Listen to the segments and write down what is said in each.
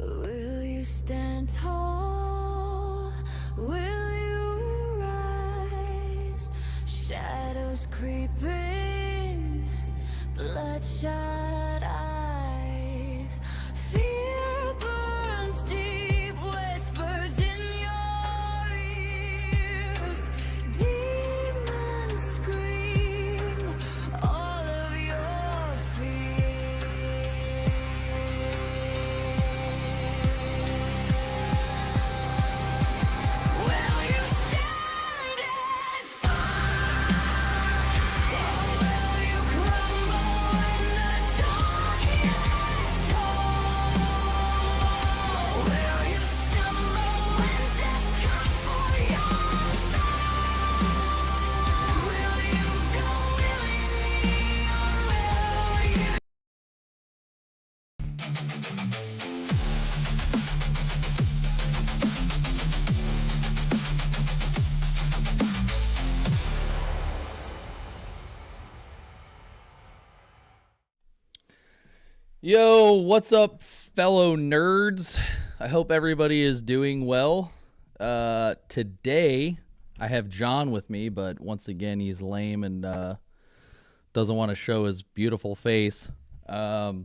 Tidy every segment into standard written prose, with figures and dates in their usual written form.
Will you stand tall? Will you rise? Shadows creeping, bloodshot eyes. Fear burns deep, whispers in your ears. Demons scream all of your fears. Will you stand and fight? Or will you crumble when the talkin is told? Will you stumble when death comes for your soul? Will you go willingly or will you? Yo, what's up, fellow nerds? I hope everybody is doing well. Today, I have John with me, but once again, he's lame and doesn't want to show his beautiful face. I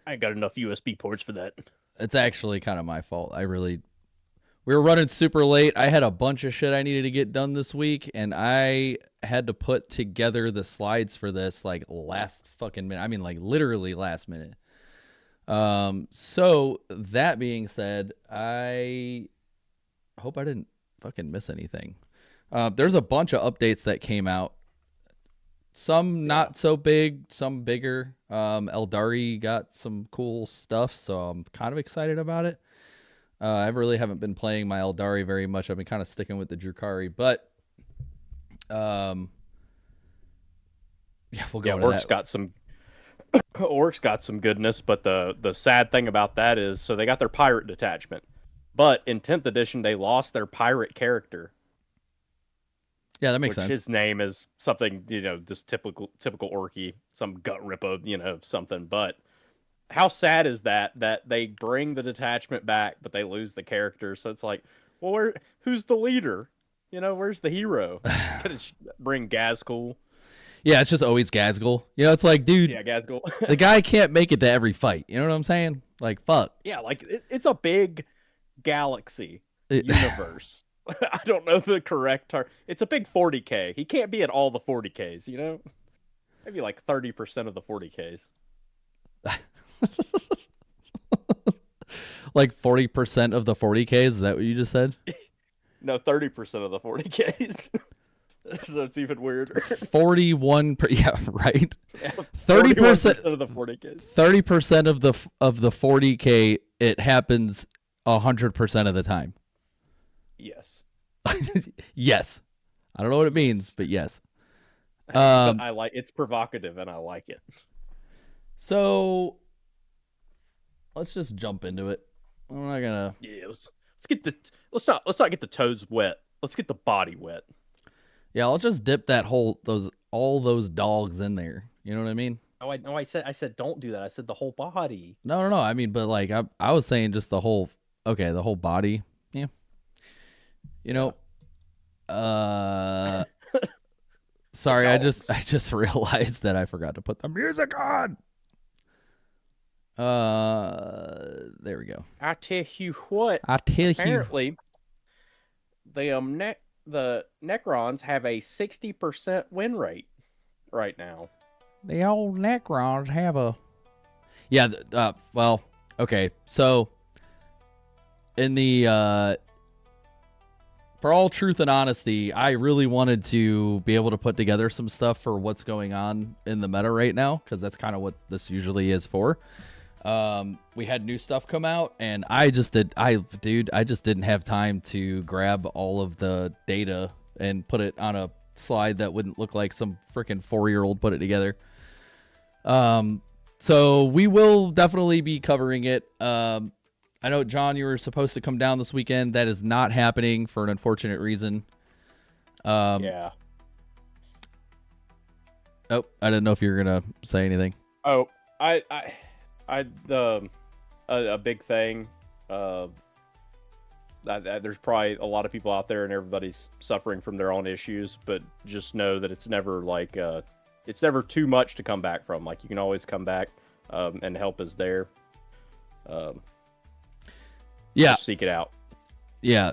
ain't got enough USB ports for that. It's actually kind of my fault. We were running super late. I had a bunch of shit I needed to get done this week, and I had to put together the slides for this like last fucking minute. I mean, like literally last minute. So that being said, I hope I didn't fucking miss anything. There's a bunch of updates that came out. Some not so big, some bigger. Eldari got some cool stuff, so I'm kind of excited about it. I really haven't been playing my Eldari very much. I've been kind of sticking with the Drukhari, but yeah, we'll go into Orks that. got some Orks got some goodness, but the sad thing about that is, so they got their pirate detachment, but in 10th edition they lost their pirate character. Yeah, that makes sense. His name is something, just typical Orky, some gut ripper, something. But how sad is that they bring the detachment back, but they lose the character? So it's like, well, who's the leader? Where's the hero? Could bring Gazgul? Yeah, it's just always Gazgul. It's like, dude, Yeah, Gazgul. the guy can't make it to every fight. You know what I'm saying? Like, fuck. Yeah, like it's a big galaxy universe. I don't know the correct term. It's a big 40K. He can't be at all the 40Ks, Maybe like 30% of the 40Ks. Like 40% of the 40Ks? Is that what you just said? No, 30% of the 40Ks. So it's even weirder. 41 yeah, right. Yeah, 30% of the 40Ks. 30% of the 40K, it happens 100% of the time. Yes. Yes. I don't know what it means, but yes. But it's provocative and I like it. So let's just jump into it. I'm not gonna. Yeah, let's not get the toes wet. Let's get the body wet. Yeah, I'll just dip all those dogs in there. You know what I mean? Oh, I said don't do that. I said the whole body. No. I mean, but like I was saying just the whole body. Yeah. Sorry, I just realized that I forgot to put the music on. There we go. I tell you what. Apparently, the Necrons have a 60% win rate right now. The old Necrons have a. Yeah. Well. Okay. So. In the for all truth and honesty, I really wanted to be able to put together some stuff for what's going on in the meta right now, because that's kind of what this usually is for. We had new stuff come out, and I just didn't have time to grab all of the data and put it on a slide that wouldn't look like some freaking 4-year-old put it together. So we will definitely be covering it. I know, John, you were supposed to come down this weekend. That is not happening for an unfortunate reason. Yeah. Oh, I didn't know if you were gonna say anything. Oh, a big thing. There's probably a lot of people out there, and everybody's suffering from their own issues. But just know that it's never like it's never too much to come back from. Like, you can always come back, and help is there. Yeah, just seek it out. Yeah.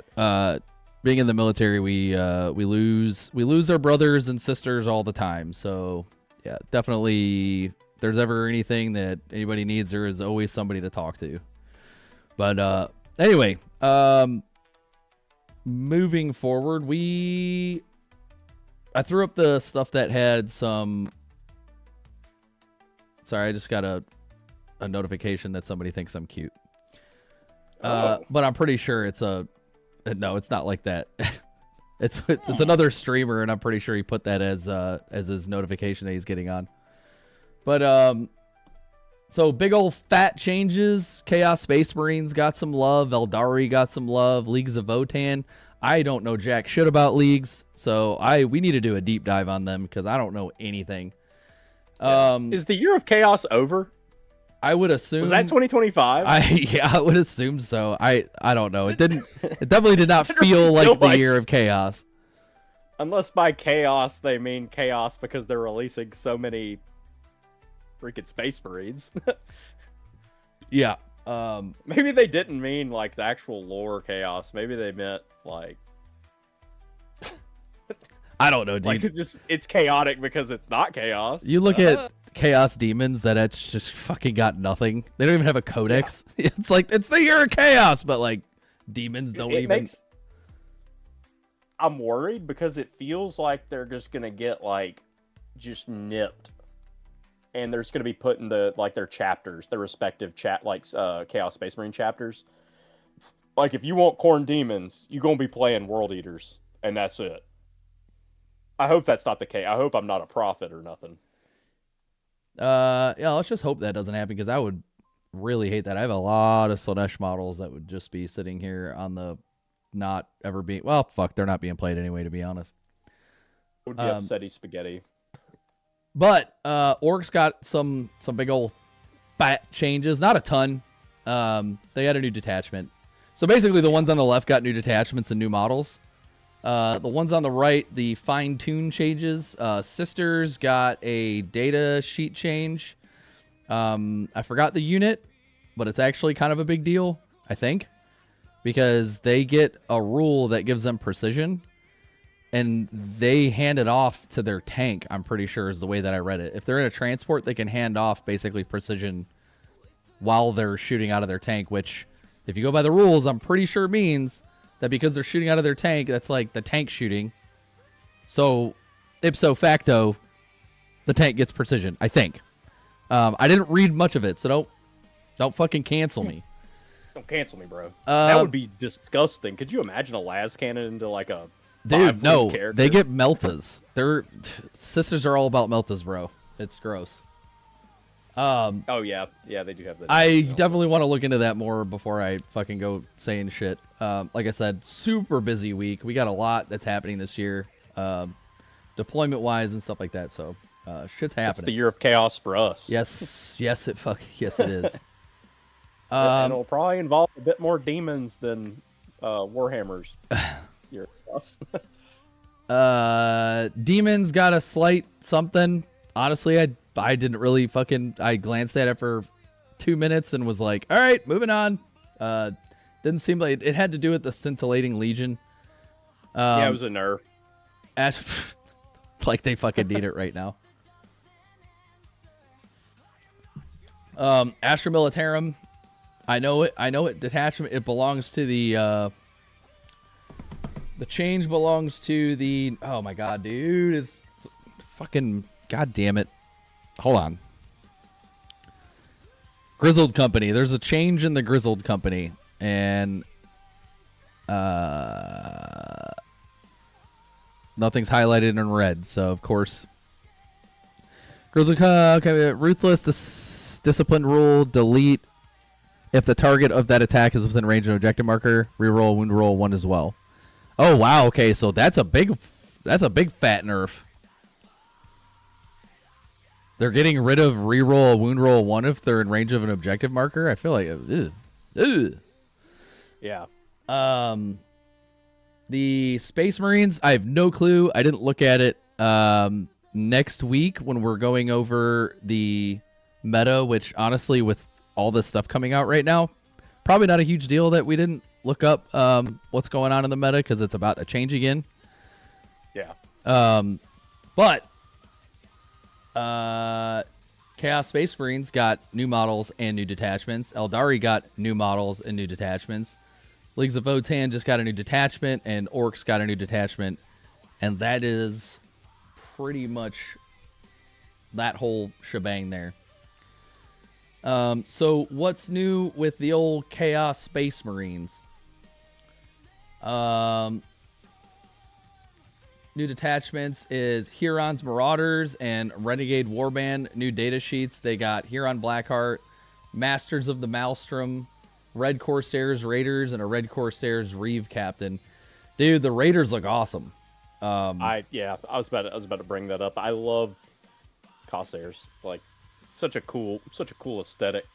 Being in the military, we lose our brothers and sisters all the time. So yeah, definitely. If there's ever anything that anybody needs, there is always somebody to talk to. But anyway, moving forward, I threw up the stuff that had some. Sorry, I just got a notification that somebody thinks I'm cute. But I'm pretty sure it's no, it's not like that. it's another streamer, and I'm pretty sure he put that as his notification that he's getting on. But so big old fat changes. Chaos Space Marines got some love. Eldari got some love. Leagues of Votann. I don't know jack shit about leagues, so we need to do a deep dive on them because I don't know anything. Is the year of chaos over? I would assume. Was that 2025? I would assume so. I don't know. It definitely did not feel like the year of chaos. Unless by chaos they mean chaos because they're releasing so many freaking Space Marines. Yeah. Maybe they didn't mean like the actual lore chaos. Maybe they meant like I don't know, dude. Like it's chaotic because it's not chaos. You look at Chaos Demons that's just fucking got nothing. They don't even have a codex. Yeah. It's like it's the year of chaos, but like demons don't even. I'm worried because it feels like they're just gonna get like just nipped, and there's gonna be put in their chapters, their respective Chaos Space Marine chapters. Like if you want Corn Demons, you're gonna be playing World Eaters, and that's it. I hope that's not the case. I hope I'm not a prophet or nothing. Yeah, let's just hope that doesn't happen because I would really hate that. I have a lot of Slanesh models that would just be sitting here on the not ever being. Well, fuck, they're not being played anyway, to be honest. It would be upsetty spaghetti. But Orks got some big old fat changes. Not a ton. They got a new detachment. So basically, the ones on the left got new detachments and new models. The ones on the right, the fine-tune changes. Sisters got a data sheet change. I forgot the unit, but it's actually kind of a big deal, I think, because they get a rule that gives them precision, and they hand it off to their tank, I'm pretty sure is the way that I read it. If they're in a transport, they can hand off basically precision while they're shooting out of their tank, which, if you go by the rules, I'm pretty sure means that because they're shooting out of their tank, that's like the tank shooting. So, ipso facto, the tank gets precision, I think. I didn't read much of it, so don't fucking cancel me. Don't cancel me, bro. That would be disgusting. Could you imagine a las cannon into like a dude? No, character? They get meltas. Their sisters are all about meltas, bro. It's gross. Oh yeah, they do have that. I definitely want to look into that more before I fucking go saying shit. Like I said, super busy week. We got a lot that's happening this year, deployment wise and stuff like that. So shit's happening. It's the year of chaos for us. Yes, yes, it is. And it'll probably involve a bit more demons than Warhammers. Year for us. Demons got a slight something. Honestly, I didn't really I glanced at it for 2 minutes and was like, all right, moving on. Didn't seem like it had to do with the Scintillating Legion. Yeah, it was a nerf. Like they fucking need it right now. Astra Militarum, I know it detachment. It belongs to the The change belongs to the. Oh my god, dude! It's fucking. God damn it! Hold on. Grizzled Company. There's a change in the Grizzled Company, and nothing's highlighted in red. So of course, Grizzled. Okay, ruthless discipline rule. Delete if the target of that attack is within range of an objective marker. Reroll wound roll 1 as well. Oh wow, okay, so that's a big fat nerf. They're getting rid of reroll wound roll 1 if they're in range of an objective marker. I feel like Yeah. The Space Marines, I have no clue. I didn't look at it. Next week when we're going over the meta, which honestly with all this stuff coming out right now, probably not a huge deal that we didn't look up what's going on in the meta because it's about to change again. Yeah. But Chaos Space Marines got new models and new detachments. Eldari got new models and new detachments. Leagues of Votann just got a new detachment, and Orks got a new detachment. And that is pretty much that whole shebang there. So what's new with the old Chaos Space Marines? New detachments is Huron's Marauders and Renegade Warband. New data sheets. They got Huron Blackheart, Masters of the Maelstrom, Red Corsairs Raiders, and a Red Corsairs Reeve Captain. Dude, the Raiders look awesome. I was about to bring that up. I love Corsairs. Like such a cool aesthetic.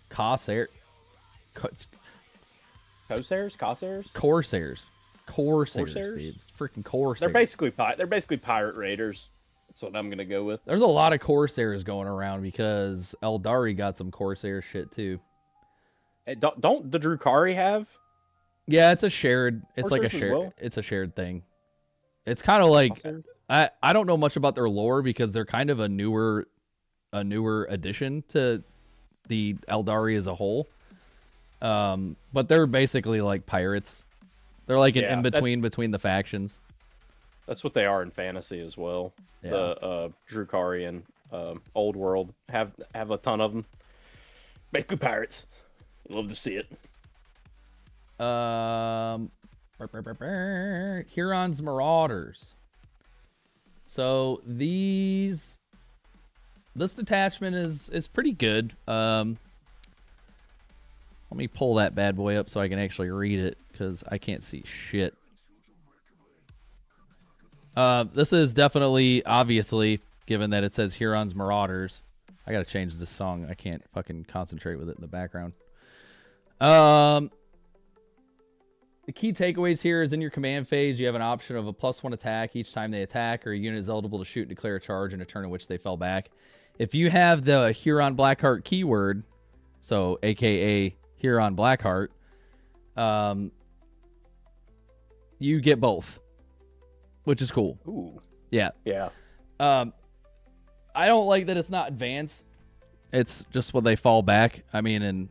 Corsairs. Corsairs, dude. Freaking Corsairs. They're basically pirate raiders. That's what I'm gonna go with. There's a lot of Corsairs going around because Eldari got some Corsair shit too. Hey, don't the Drukari have? Yeah, it's a shared. It's like a Corsairs as shared. well? It's a shared thing. It's kind of like Corsairs? I don't know much about their lore because they're kind of a newer addition to the Eldari as a whole. But they're basically like pirates. They're like an in-between between the factions. That's what they are in fantasy as well. Yeah. The Drukari and Old World have a ton of them. Basically pirates. You love to see it. Huron's Marauders. So this detachment is pretty good. Let me pull that bad boy up so I can actually read it because I can't see shit. This is definitely, obviously, given that it says Huron's Marauders. I gotta change this song. I can't fucking concentrate with it in the background. The key takeaways here is in your command phase, you have an option of a +1 attack each time they attack, or a unit is eligible to shoot and declare a charge in a turn in which they fell back. If you have the Huron Blackheart keyword, so aka Huron Blackheart, you get both, which is cool. Ooh. Yeah. Yeah. I don't like that it's not advanced. It's just when they fall back. I mean,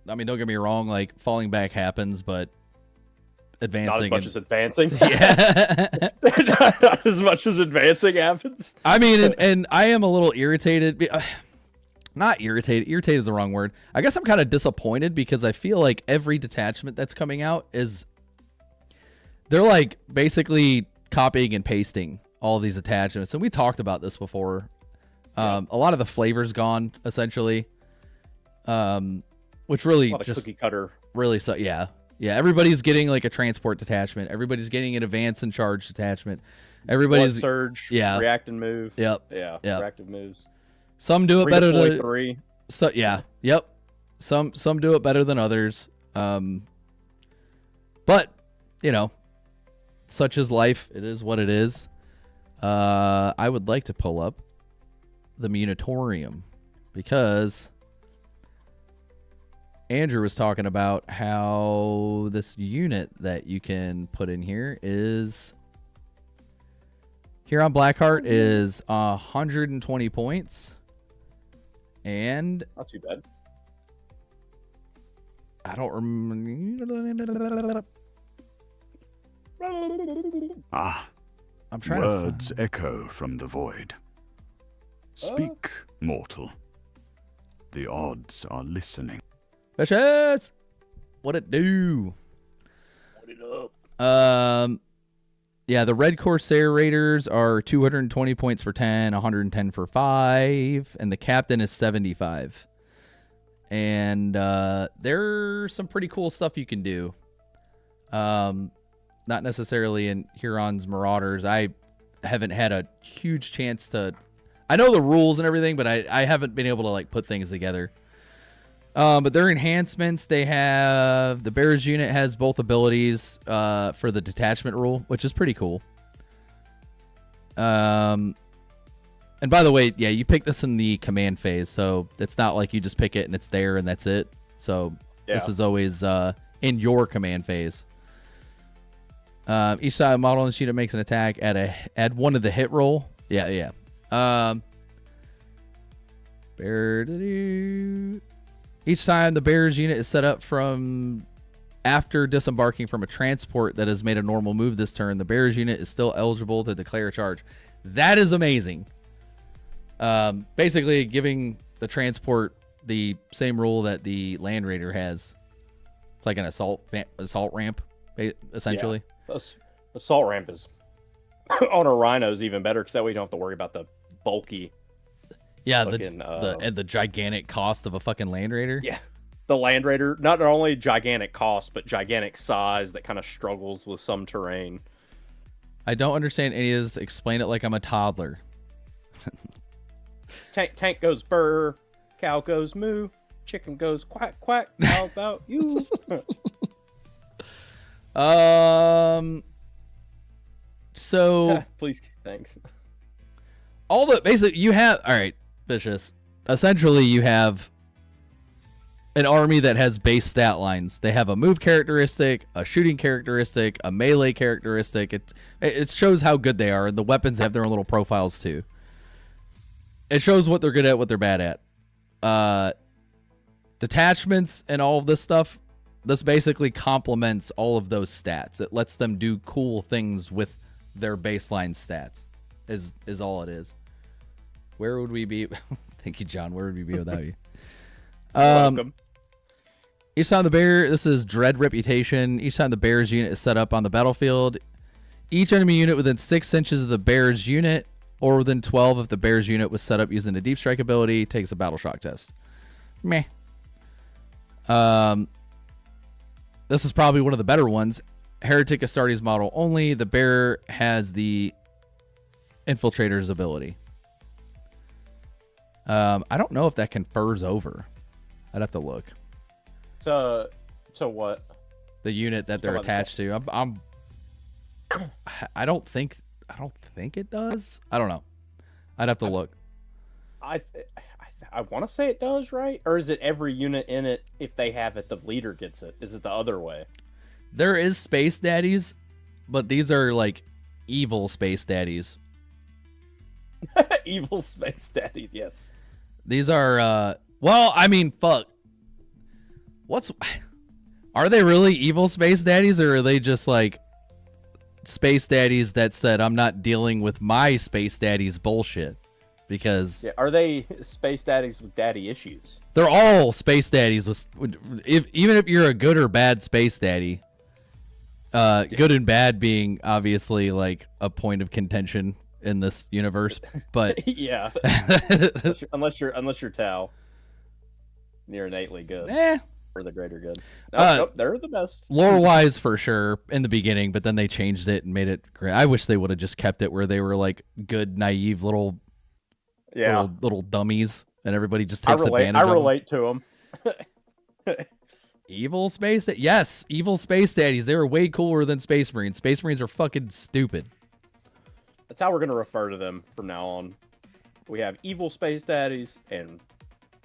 don't get me wrong, like falling back happens, but advancing. Not as much as advancing. Yeah. Not as much as advancing happens. I mean, and I am a little irritated. Not irritated. Irritated is the wrong word. I guess I'm kind of disappointed because I feel like every detachment that's coming out they're like basically copying and pasting all these attachments. And we talked about this before. A lot of the flavor's gone essentially. Which really just cookie cutter. Really yeah. Everybody's getting like a transport detachment. Everybody's getting an advance and charge detachment. Everybody's Blood surge. Yeah. React and move. Yep. Yeah. Yep. Reactive moves. Some do it better than 3. So yeah. Yep. Some do it better than others. But such is life. It is what it is. I would like to pull up the Munitorium because Andrew was talking about how this unit that you can put in here is here on Blackheart is 120 points. And Not too bad. I don't remember. Ah, I'm trying words echo from the void. Speak, mortal. The odds are listening. Fishes! What it do? Put it up. Yeah, the Red Corsair Raiders are 220 points for 10, 110 for 5, and the captain is 75. And there's some pretty cool stuff you can do. Not necessarily in Huron's Marauders. I haven't had a huge chance to... I know the rules and everything, but I haven't been able to like put things together. But their enhancements, they have... The Bears unit has both abilities for the detachment rule, which is pretty cool. And by the way, yeah, you pick this in the command phase, so it's not like you just pick it and it's there and that's it. So this is always in your command phase. Each side model in this unit makes an attack. Add one to the hit roll. Yeah. Each time the Bears unit is set up from after disembarking from a transport that has made a normal move this turn, the Bears unit is still eligible to declare a charge. That is amazing. Basically giving the transport the same rule that the Land Raider has. It's like an assault ramp, essentially. Yeah. Assault ramp is on a Rhino is even better because that way you don't have to worry about the bulky. Yeah, fucking, the gigantic cost of a fucking Land Raider. Yeah, the Land Raider, not only gigantic cost, but gigantic size that kind of struggles with some terrain. I don't understand any of this. Explain it like I'm a toddler. Tank goes burr, cow goes moo, chicken goes quack quack. How about you? So please, thanks. all the basically you have all right, Vicious. Essentially, you have an army that has base stat lines. They have a move characteristic, a shooting characteristic, a melee characteristic. It shows how good they are, and the weapons have their own little profiles too. It shows what they're good at, what they're bad at. Detachments and all of this stuff. This basically complements all of those stats. It lets them do cool things with their baseline stats. Is all it is. Where would we be? Thank you, John. Where would we be without you? Welcome. Each time the bear, this is Dread Reputation. Each time the Bears unit is set up on the battlefield, each enemy unit within 6 inches of the Bears unit, or within 12 if the Bears unit was set up using the Deep Strike ability, takes a Battle Shock test. Meh. This is probably one of the better ones. Heretic Astartes model only. The bear has the Infiltrator's ability. I don't know if that confers over. I'd have to look. To what? The unit that they're attached to. I don't think it does. I don't know. I'd have to look. I want to say it does, right? Or is it every unit in it? If they have it, the leader gets it. Is it the other way? There is Space Daddies, but these are like evil Space Daddies. Evil Space Daddies, yes. These are well, I mean, fuck. Are they really evil Space Daddies, or are they just like Space Daddies that said, I'm not dealing with my Space Daddies bullshit? Because are they Space Daddies with daddy issues? They're all Space Daddies even if you're a good or bad Space Daddy. Good and bad being obviously like a point of contention in this universe, but yeah, unless you're Tau, you're innately good for the greater good. Nope, they're the best lore wise for sure in the beginning, but then they changed it and made it great. I wish they would have just kept it where they were like good, naive little dummies, and everybody just takes advantage of them. I relate to them. Evil Space yes, evil Space Daddies. They were way cooler than Space Marines. Space Marines are fucking stupid. That's how we're going to refer to them from now on. We have evil Space Daddies and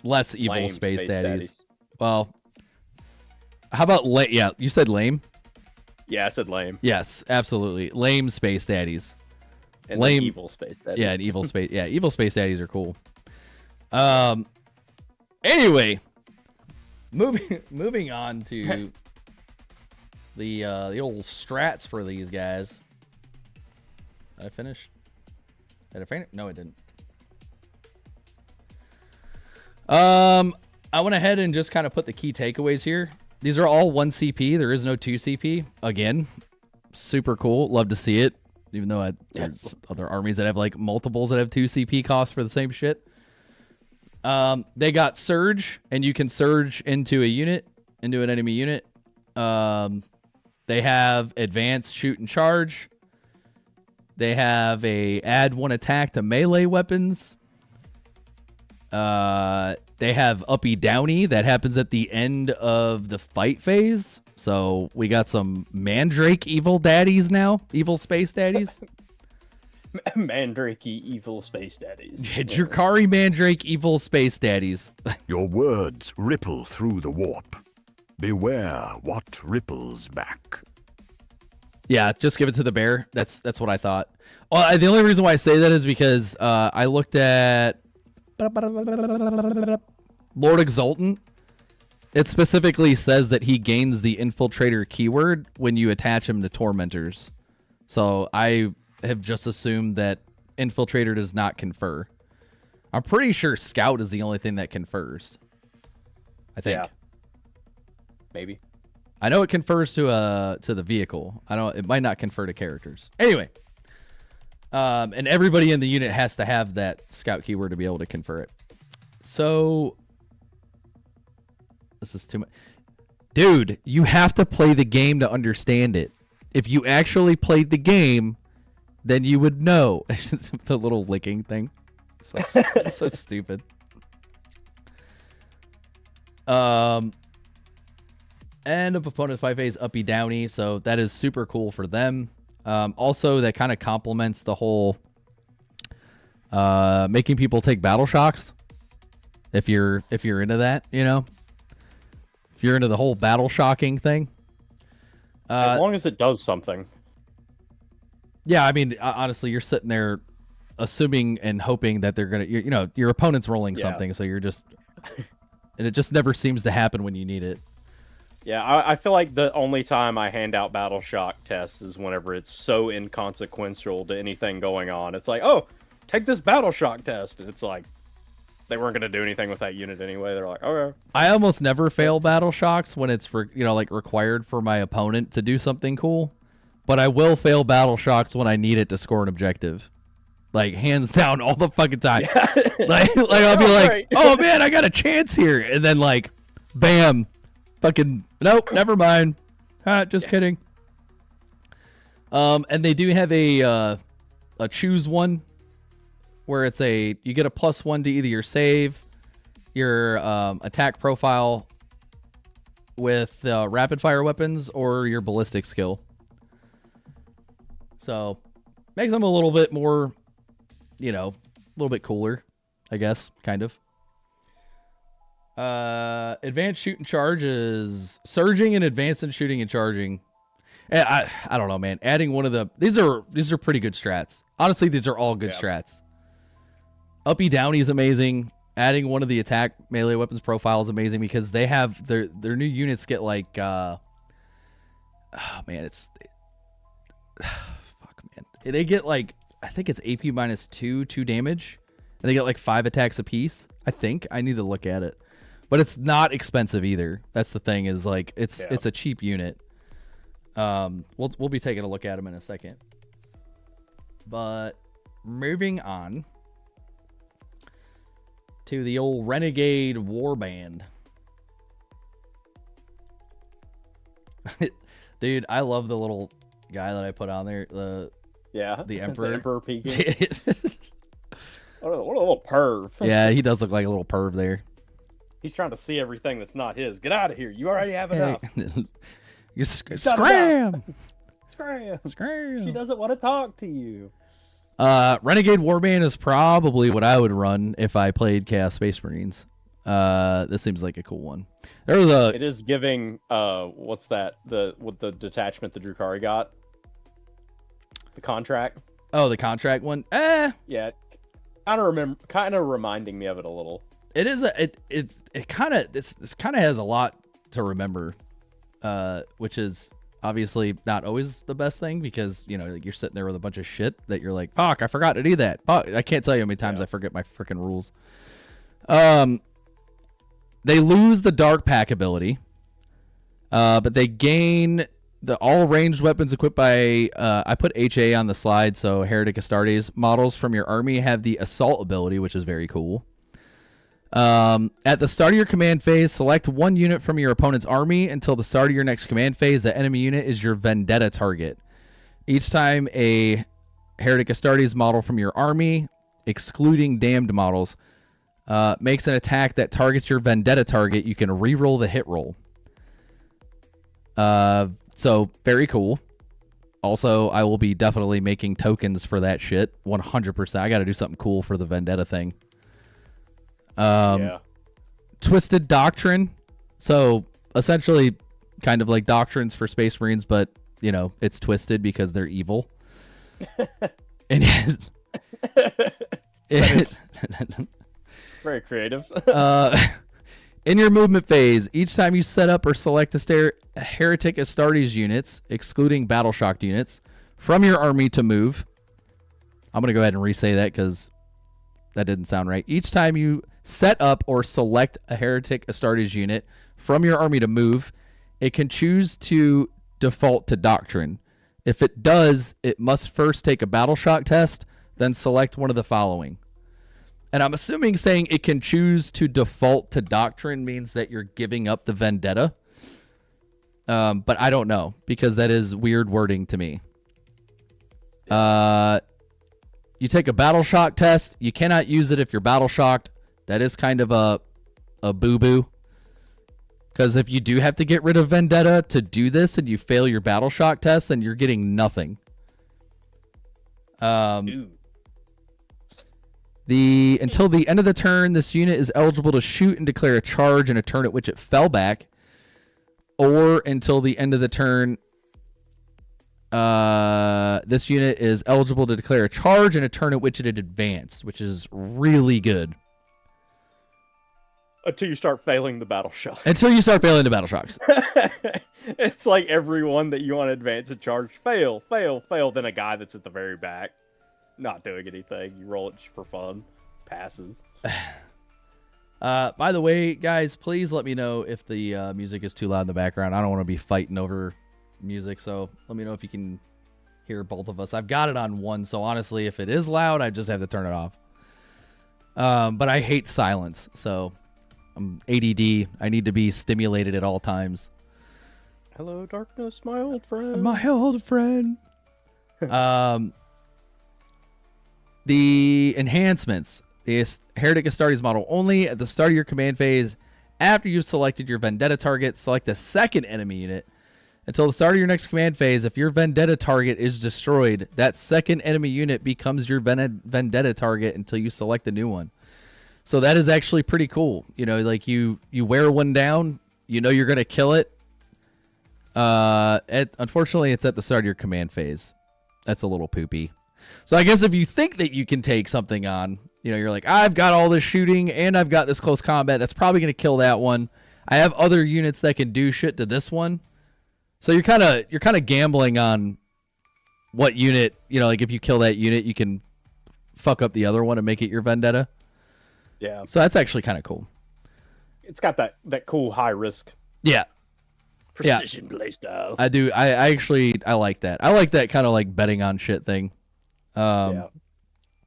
less evil Space Daddies. Well, how about yeah, you said lame? Yeah, I said lame. Yes, absolutely. Lame Space Daddies. And lame evil Space Daddies. Yeah, and evil Space evil Space Daddies are cool. Anyway, moving on to the old strats for these guys. Did I finish? Did I finish? No, I didn't. I went ahead and just kind of put the key takeaways here. These are all 1 CP. There is no 2 CP. Again, super cool. Love to see it. Even though there's other armies that have like multiples that have 2 CP costs for the same shit. They got surge, and you can surge into a unit, into an enemy unit. They have advanced shoot and charge. They have a add 1 attack to melee weapons. They have uppy downy that happens at the end of the fight phase. So we got some Mandrake evil daddies now, evil space daddies. Mandrake evil space daddies. Drakari Mandrake evil space daddies. Your words ripple through the warp. Beware what ripples back. Yeah, just give it to the bear. That's what I thought. Well, the only reason why I say that is because I looked at Lord Exultant. It specifically says that he gains the infiltrator keyword when you attach him to tormentors. So I have just assumed that infiltrator does not confer. I'm pretty sure scout is the only thing that confers. I think. Yeah. Maybe. I know it confers to the vehicle. It might not confer to characters. Anyway. And everybody in the unit has to have that scout keyword to be able to confer it. So this is too much. Dude, you have to play the game to understand it. If you actually played the game, then you would know. The little licking thing. So stupid. End of opponent's fight phase, uppy downy. So that is super cool for them. Also, that kind of complements the whole making people take battle shocks. If you're into that, you know, if you're into the whole battle shocking thing. As long as it does something. Yeah, I mean, honestly, you're sitting there assuming and hoping that they're gonna, you know, your opponent's rolling something, so you're just, and it just never seems to happen when you need it. Yeah, I feel like the only time I hand out battle shock tests is whenever it's so inconsequential to anything going on. It's like, oh, take this battle shock test, and it's like they weren't gonna do anything with that unit anyway. They're like, okay. I almost never fail battle shocks when it's like required for my opponent to do something cool, but I will fail battle shocks when I need it to score an objective. Like hands down all the fucking time. Yeah. like I'll be like, oh man, I got a chance here, and then like, bam. Fucking nope, never mind. Just kidding. And they do have a choose one, where it's you get a +1 to either your save, your attack profile with rapid fire weapons, or your ballistic skill. So makes them a little bit more, a little bit cooler, I guess, kind of. Advanced shoot and charge is surging and advanced in shooting and charging. I don't know, man. Adding one of these are pretty good strats. Honestly, these are all good strats. Uppy downy is amazing. Adding one of the attack melee weapons profile is amazing because they have their new units get like fuck man, they get like, I think it's AP -2 damage, and they get like 5 attacks apiece. I think I need to look at it. But it's not expensive either. That's the thing, is like it's a cheap unit. We'll be taking a look at them in a second. But moving on to the old Renegade Warband. Dude, I love the little guy that I put on there. The Emperor. The Emperor peeking. What a little perv. Yeah, he does look like a little perv there. He's trying to see everything that's not his. Get out of here. You already have enough. You scram! Scram. She doesn't want to talk to you. Renegade Warband is probably what I would run if I played Chaos Space Marines. This seems like a cool one. It is giving what's that? With the detachment that Drukari got? The contract? Oh, the contract one? Yeah. Kind of reminding me of it a little. It is this kind of has a lot to remember, which is obviously not always the best thing because, you know, like you're sitting there with a bunch of shit that you're like, fuck, I forgot to do that. Fuck, I can't tell you how many times I forget my freaking rules. They lose the dark pack ability, but they gain the all ranged weapons equipped by, I put HA on the slide, so Heretic Astartes models from your army have the assault ability, which is very cool. At the start of your command phase, select one unit from your opponent's army until the start of your next command phase. The enemy unit is your vendetta target. Each time a Heretic Astartes model from your army, excluding damned models, makes an attack that targets your vendetta target, you can reroll the hit roll. So very cool. Also, I will be definitely making tokens for that shit. 100%. I got to do something cool for the vendetta thing. Twisted Doctrine. So essentially kind of like doctrines for Space Marines, but you know, it's twisted because they're evil. And it's very creative. In your movement phase, each time you set up or select a Heretic Astartes units, excluding battle shocked units, from your army to move. I'm going to go ahead and re-say that because that didn't sound right. Each time you set up or select a Heretic Astartes unit from your army to move, it can choose to default to Doctrine. If it does, it must first take a battle shock test, then select one of the following. And I'm assuming saying it can choose to default to Doctrine means that you're giving up the vendetta. But I don't know, because that is weird wording to me. You take a battle shock test. You cannot use it if you're battle shocked. That is kind of a boo-boo. Because if you do have to get rid of vendetta to do this and you fail your battle shock test, then you're getting nothing. Until the end of the turn, this unit is eligible to shoot and declare a charge in a turn at which it fell back. Or until the end of the turn, this unit is eligible to declare a charge in a turn at which it had advanced, which is really good. Until you start failing the battle shocks. Until you start failing the battle shocks. It's like everyone that you want to advance a charge, fail. Then a guy that's at the very back, not doing anything. You roll it just for fun. Passes. By the way, guys, please let me know if the music is too loud in the background. I don't want to be fighting over music, so let me know if you can hear both of us. I've got it on one, so honestly, if it is loud, I just have to turn it off. But I hate silence, so I'm ADD. I need to be stimulated at all times. Hello, darkness, my old friend. My old friend. The enhancements. The Heretic Astartes model only at the start of your command phase. After you've selected your vendetta target, select a second enemy unit. Until the start of your next command phase, if your vendetta target is destroyed, that second enemy unit becomes your vendetta target until you select a new one. So that is actually pretty cool. You know, like you wear one down, you know you're going to kill it. Unfortunately, it's at the start of your command phase. That's a little poopy. So I guess if you think that you can take something on, you know, you're like, I've got all this shooting and I've got this close combat. That's probably going to kill that one. I have other units that can do shit to this one. So you're kind of gambling on what unit, you know, like if you kill that unit, you can fuck up the other one and make it your vendetta. Yeah. So that's actually kind of cool. It's got that cool high risk. Yeah. Precision play style. I do. I like that. I like that kind of like betting on shit thing. Yeah.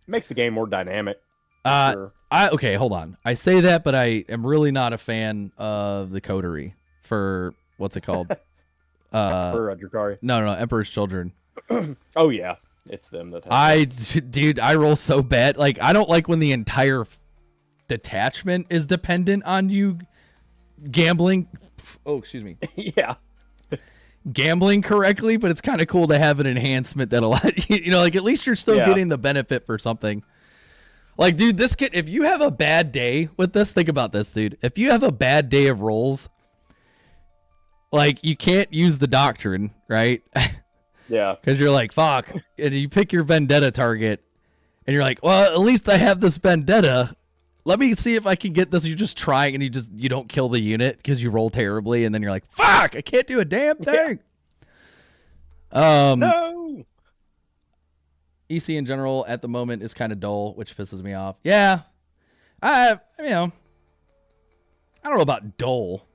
Makes the game more dynamic. Sure. Okay, hold on. I say that, but I am really not a fan of the coterie for what's it called? For Drakari. No, Emperor's Children. Oh yeah, it's them that. I roll so bad. Like I don't like when the entire detachment is dependent on you gambling. Oh, excuse me. Yeah. Gambling correctly, but it's kind of cool to have an enhancement that allows you know, like at least you're still getting the benefit for something. Like, dude, if you have a bad day with this, think about this, dude. If you have a bad day of rolls, like you can't use the doctrine, right? Yeah. Because you're like, fuck, and you pick your vendetta target, and you're like, well, at least I have this vendetta. Let me see if I can get this. You're just trying, and you don't kill the unit because you roll terribly, and then you're like, fuck, I can't do a damn thing. No. EC in general at the moment is kind of dull, which pisses me off. Yeah, I don't know about dull.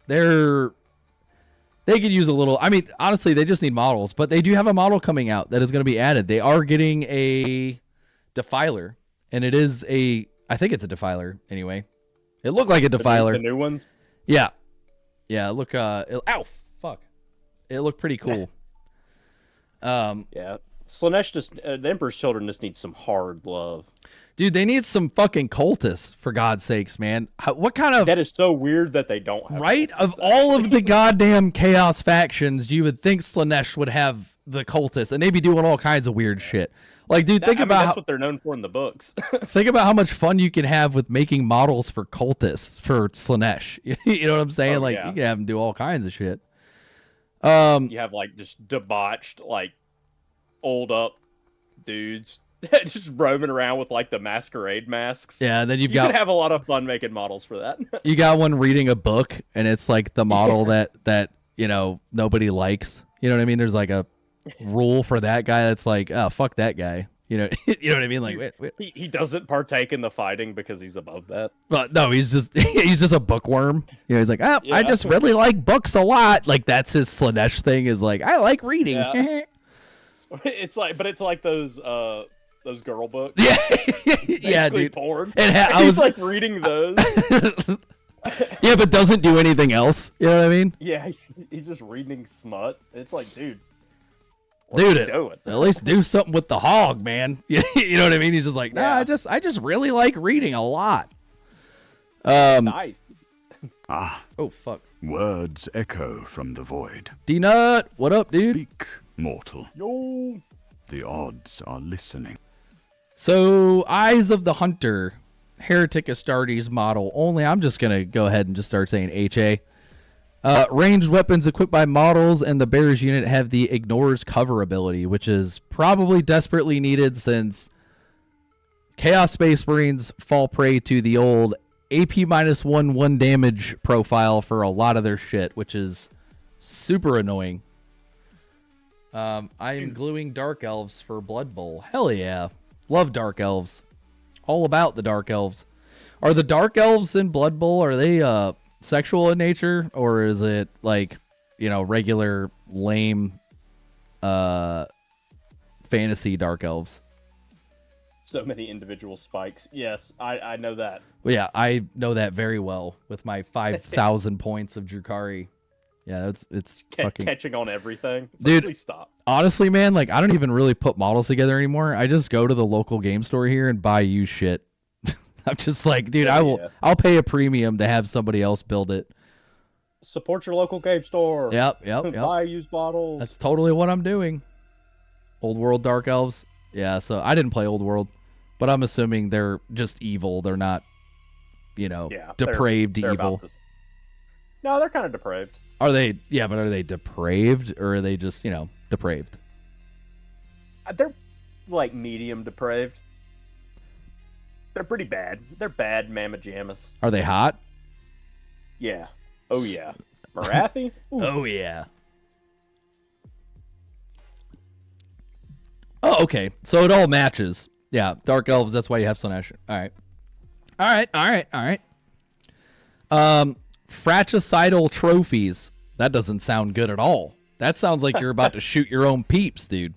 They could use a little. I mean, honestly, they just need models, but they do have a model coming out that is going to be added. They are getting a defiler, and it is I think it's a defiler anyway. It looked like a defiler. The new ones. Yeah. Look. Ow, fuck. It looked pretty cool. Yeah. Slanesh just the Emperor's Children just needs some hard love. Dude, they need some fucking cultists, for God's sakes, man. What kind of... That is so weird that they don't have Right? cultists, Of all of the goddamn Chaos factions, you would think Slanesh would have the cultists, and they'd be doing all kinds of weird shit. Like, dude, think about that's what they're known for in the books. think about how much fun you can have with making models for cultists for Slanesh. You know what I'm saying? Oh, like, yeah. you can have them do all kinds of shit. You have like just debauched, like old up dudes just roaming around with like the masquerade masks. Yeah, and then you could have a lot of fun making models for that. You got one reading a book, and it's like the model that nobody likes. You know what I mean? There's like a rule for that guy that's like, oh, fuck that guy. You know what I mean? Like, wait. He doesn't partake in the fighting because he's above that. Well, no, he's just a bookworm. He's like, oh, Yeah. I just really like books a lot. Like, that's his Slanesh thing. Is like, I like reading. Yeah. It's like those girl books. Yeah, Basically yeah, dude. porn. And I He's was like reading those. yeah, but doesn't do anything else. You know what I mean? Yeah, he's just reading smut. It's like, dude, what are Dude, you doing? at least do something with the hog, man. You know what I mean? He's just like, nah, Yeah. I just really like reading a lot. Nice. Oh fuck. Words echo from the void. D-Nut, what up, dude? Speak, mortal. Yo. The odds are listening. So, Eyes of the Hunter, Heretic Astartes model. Only, I'm just gonna go ahead and just start saying HA. Ranged weapons equipped by models and the Bears unit have the Ignores cover ability, which is probably desperately needed since Chaos Space Marines fall prey to the old AP -1 damage profile for a lot of their shit, which is super annoying. I am gluing Dark Elves for Blood Bowl. Hell yeah. Love Dark Elves. All about the Dark Elves. Are the Dark Elves in Blood Bowl, are they sexual in nature, or is it like, regular lame fantasy Dark Elves? So many individual spikes. Yes, I know that. Well, yeah, I know that very well with my 5,000 points of Drukari. Yeah, it's fucking Catching on everything. It's Dude. like, please stop. honestly, man. Like, I don't even really put models together anymore. I just go to the local game store here and buy used shit. I'm just like, dude, Yeah. I'll pay a premium to have somebody else build it. Support your local game store. Yep. Buy used bottles. That's totally what I'm doing. Old World Dark Elves. Yeah, so I didn't play Old World, but I'm assuming they're just evil. They're not, depraved they're evil. about to- No, they're kind of depraved. Are they? Yeah, but are they depraved or are they just, depraved? They're like medium depraved. They're pretty bad. They're bad mamma jammas. Are they hot? Yeah. Oh yeah. Marathi? Ooh. Oh, yeah. Oh, okay. So it all matches. Yeah, Dark Elves, that's why you have Slanesh. All right. Fratricidal trophies. That doesn't sound good at all. That sounds like you're about to shoot your own peeps, dude.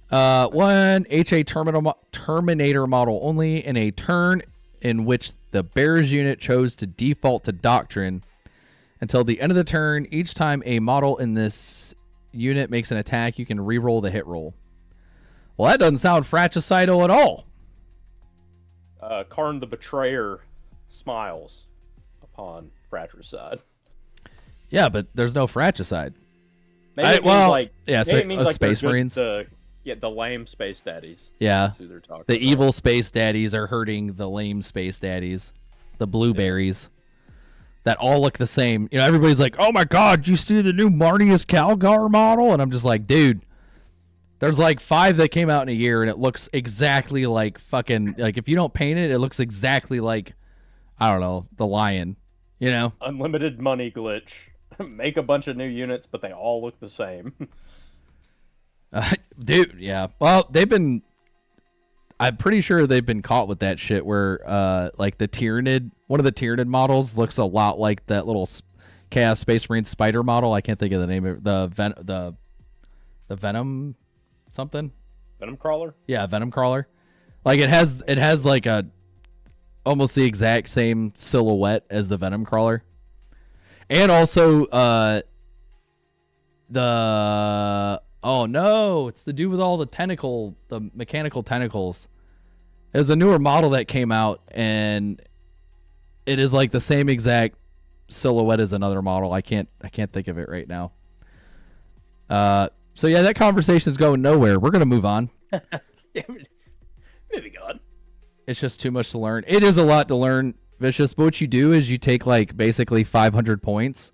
One HA Terminator model only in a turn in which the Bears unit chose to default to Doctrine. Until the end of the turn, each time a model in this unit makes an attack, you can reroll the hit roll. Well, that doesn't sound fratricidal at all. Karn the Betrayer smiles upon fratricide. Yeah, but there's no fratricide. Maybe it means like Space they're Marines. The lame space daddies. Yeah, That's who they're talking the about. evil space daddies are hurting the lame space daddies, the blueberries that all look the same. Everybody's like, "Oh my god, you see the new Marnius Calgar model?" And I'm just like, dude, there's like 5 that came out in a year, and it looks exactly like fucking like if you don't paint it, it looks exactly like I don't know the lion. Unlimited money glitch. Make a bunch of new units, but they all look the same. Dude, yeah. Well, I'm pretty sure they've been caught with that shit where, like the Tyranid, one of the Tyranid models looks a lot like that little Chaos Space Marine spider model. I can't think of the name of it. The Venom something. Venom crawler. Yeah, Venom crawler. Like it has like a almost the exact same silhouette as the Venom crawler, and also oh no, it's the dude with all the mechanical tentacles. There's a newer model that came out, and it is like the same exact silhouette as another model. I can't think of it right now. So yeah, that conversation is going nowhere. We're gonna move on. Moving on. It's just too much to learn. It is a lot to learn, Vicious. But what you do is you take like basically 500 points,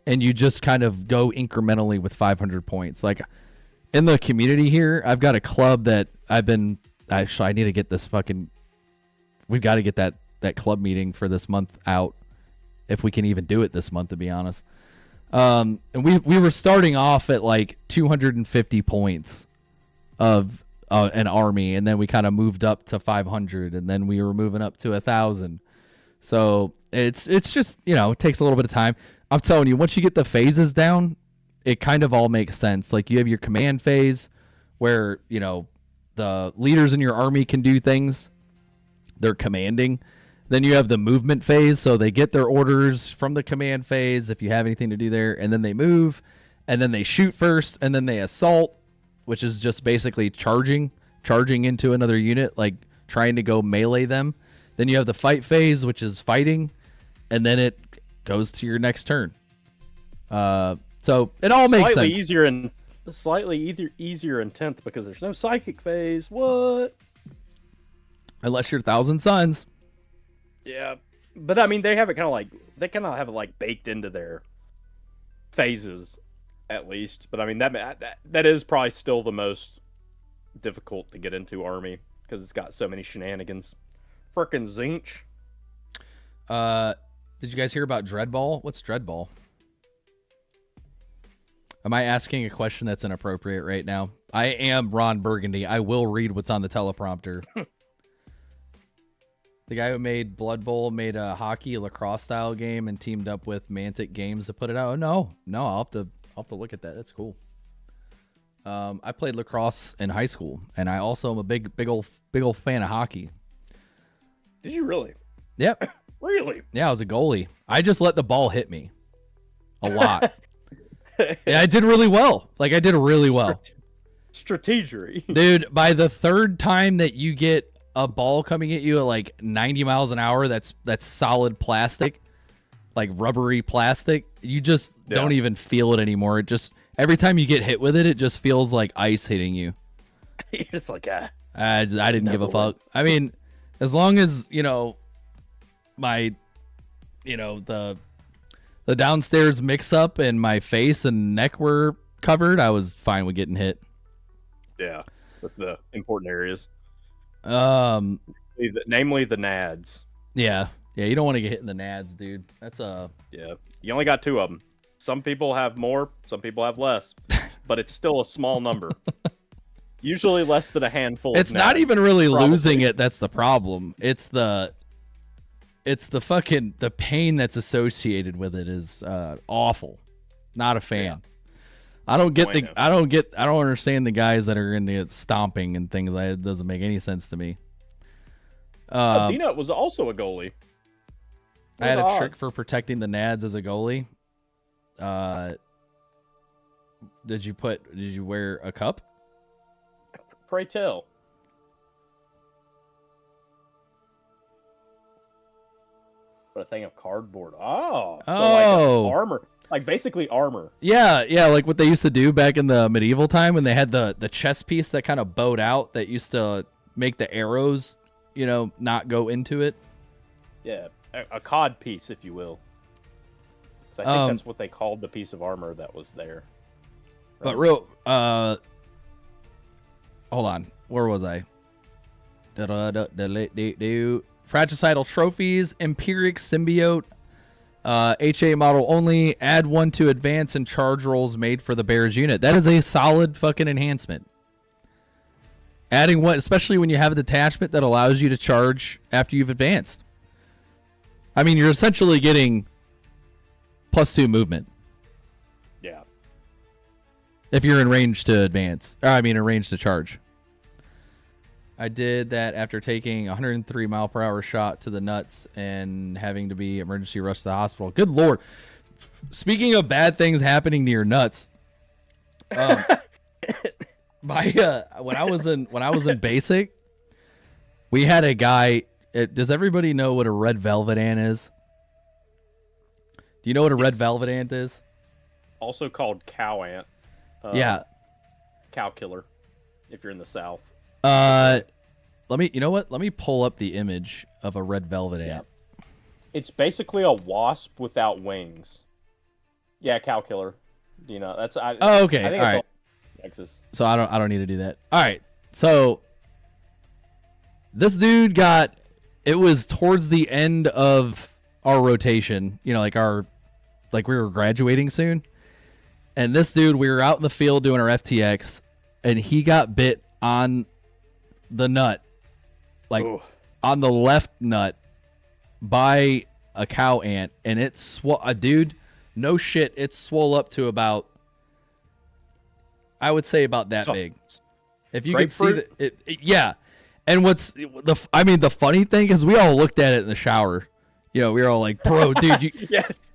and you just kind of go incrementally with 500 points. Like in the community here, I've got a club that I need to get this we've got to get that club meeting for this month out, if we can even do it this month, to be honest. And we were starting off at like 250 points of an army, and then we kind of moved up to 500, and then we were moving up to 1,000. So it's just, it takes a little bit of time. I'm telling you, once you get the phases down, it kind of all makes sense. Like you have your command phase where, the leaders in your army can do things. They're commanding. Then you have the movement phase, so they get their orders from the command phase if you have anything to do there, and then they move, and then they shoot first, and then they assault, which is just basically charging into another unit, like trying to go melee them. Then you have the fight phase, which is fighting, and then it goes to your next turn. So it all makes sense. Slightly easier in 10th because there's no psychic phase. What? Unless you're 1,000 Suns. Yeah, but I mean, they kind of have it like baked into their phases, at least. But I mean, that is probably still the most difficult to get into army because it's got so many shenanigans. Frickin' Zinch. Did you guys hear about Dreadball? What's Dreadball? Am I asking a question that's inappropriate right now? I am Ron Burgundy. I will read what's on the teleprompter. The guy who made Blood Bowl made a hockey lacrosse style game and teamed up with Mantic Games to put it out. Oh, no, I'll have to look at that. That's cool. I played lacrosse in high school, and I also am a big old fan of hockey. Did you really? Yep. Really? Yeah, I was a goalie. I just let the ball hit me a lot. Yeah, I did really well. Like, I did really well. Strategery. Dude, by the third time that you get a ball coming at you at like 90 miles an hour, that's solid plastic, like rubbery plastic, you just don't even feel it anymore. It just, every time you get hit with it, it just feels like ice hitting you. You're just like, I didn't give a fuck. I mean, as long as, my, the downstairs mix up and my face and neck were covered, I was fine with getting hit. Yeah, that's the important areas. Namely the nads. Yeah, you don't want to get hit in the nads, dude. That's yeah. You only got 2 of them. Some people have more, some people have less, but it's still a small number. Usually less than a handful. It's of not nads, even really probably. losing it. That's the problem. It's the pain that's associated with it is awful. Not a fan. Yeah. I don't understand the guys that are into stomping and things like that. It doesn't make any sense to me. Dina was also a goalie. I had a trick for protecting the nads as a goalie. Did you wear a cup? Pray tell. But a thing of cardboard. So like armor. Like basically armor. Yeah, like what they used to do back in the medieval time when they had the chest piece that kind of bowed out that used to make the arrows, not go into it. Yeah, a cod piece, if you will. 'Cause I think that's what they called the piece of armor that was there. But hold on, where was I? Fratricidal trophies, Empiric symbiote, HA model only. Add one to advance and charge rolls made for the Bears unit. That is a solid fucking enhancement. Adding one, especially when you have a detachment that allows you to charge after you've advanced. I mean, you're essentially getting +2 movement Yeah. if you're in range to advance. In range to charge. I did that after taking a 103 mile per hour shot to the nuts and having to be emergency rushed to the hospital. Good Lord. Speaking of bad things happening to your nuts, when I was in basic, we had a guy. Does everybody know what a red velvet ant is? Do you know what a red velvet ant is? Also called cow ant. Yeah. Cow killer. If you're in the South. Let me pull up the image of a red velvet ant. It's basically a wasp without wings. Yeah, cow killer. You know, that's okay. I think it's all right. all Texas. So I don't need to do that. All right. So this dude it was towards the end of our rotation, you know, like we were graduating soon. And this dude, we were out in the field doing our FTX and he got bit on the nut, like on the left nut by a cow ant, and it dude, no shit, it swole up to about, I would say about that big. If you could see yeah. And the funny thing is we all looked at it in the shower. You know, we were all like, bro, dude,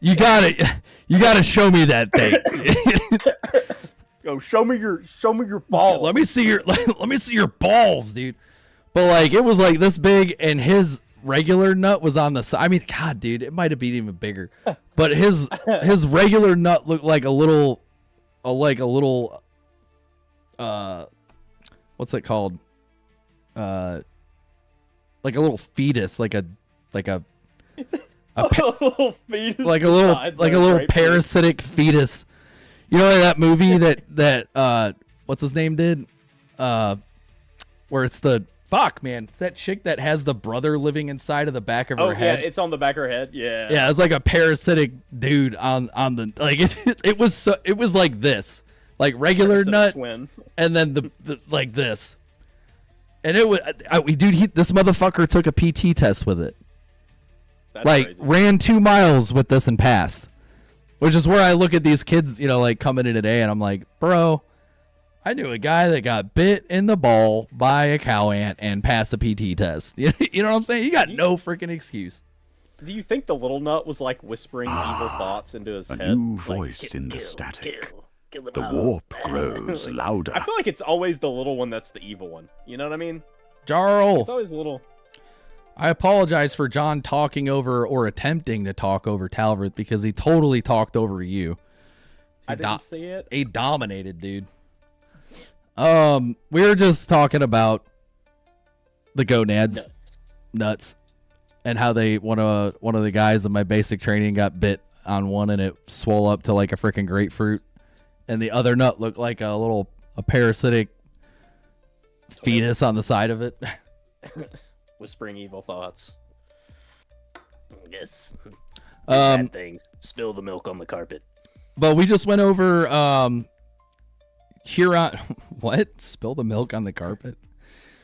you gotta show me that thing. Yo, show me your balls. Let me see your balls, dude. But like it was like this big, and his regular nut was on the side. I mean, God, dude, it might have been even bigger. But his regular nut looked like a little what's it called? Like a little fetus, like a little fetus, like a little parasitic fetus. You know that movie that what's his name did? Where it's it's that chick that has the brother living inside of the back of her head. Yeah, it's on the back of her head. Yeah. Yeah, it's like a parasitic dude on the like it was like this. Like regular nut twin. And then the like this. And it was this motherfucker took a PT test with it. That's like crazy. Ran 2 miles with this and passed. Which is where I look at these kids, you know, like coming in today and I'm like, bro, I knew a guy that got bit in the ball by a cow ant and passed the PT test. You know what I'm saying? You got no freaking excuse. Do you think the little nut was like whispering evil thoughts into his A head? new voice in the static. The warp grows louder. I feel like it's always the little one that's the evil one. You know what I mean? Jarl, It's always the little. I apologize for John talking over or attempting to talk over Talvert because he totally talked over you. I didn't see it. He dominated, dude. We were just talking about the gonads, nuts, and how one of the guys in my basic training got bit on one and it swole up to like a freaking grapefruit, and the other nut looked like a parasitic fetus on the side of it. Whispering evil thoughts. Yes. Bad things. Spill the milk on the carpet. But we just went over Huron. What? Spill the milk on the carpet?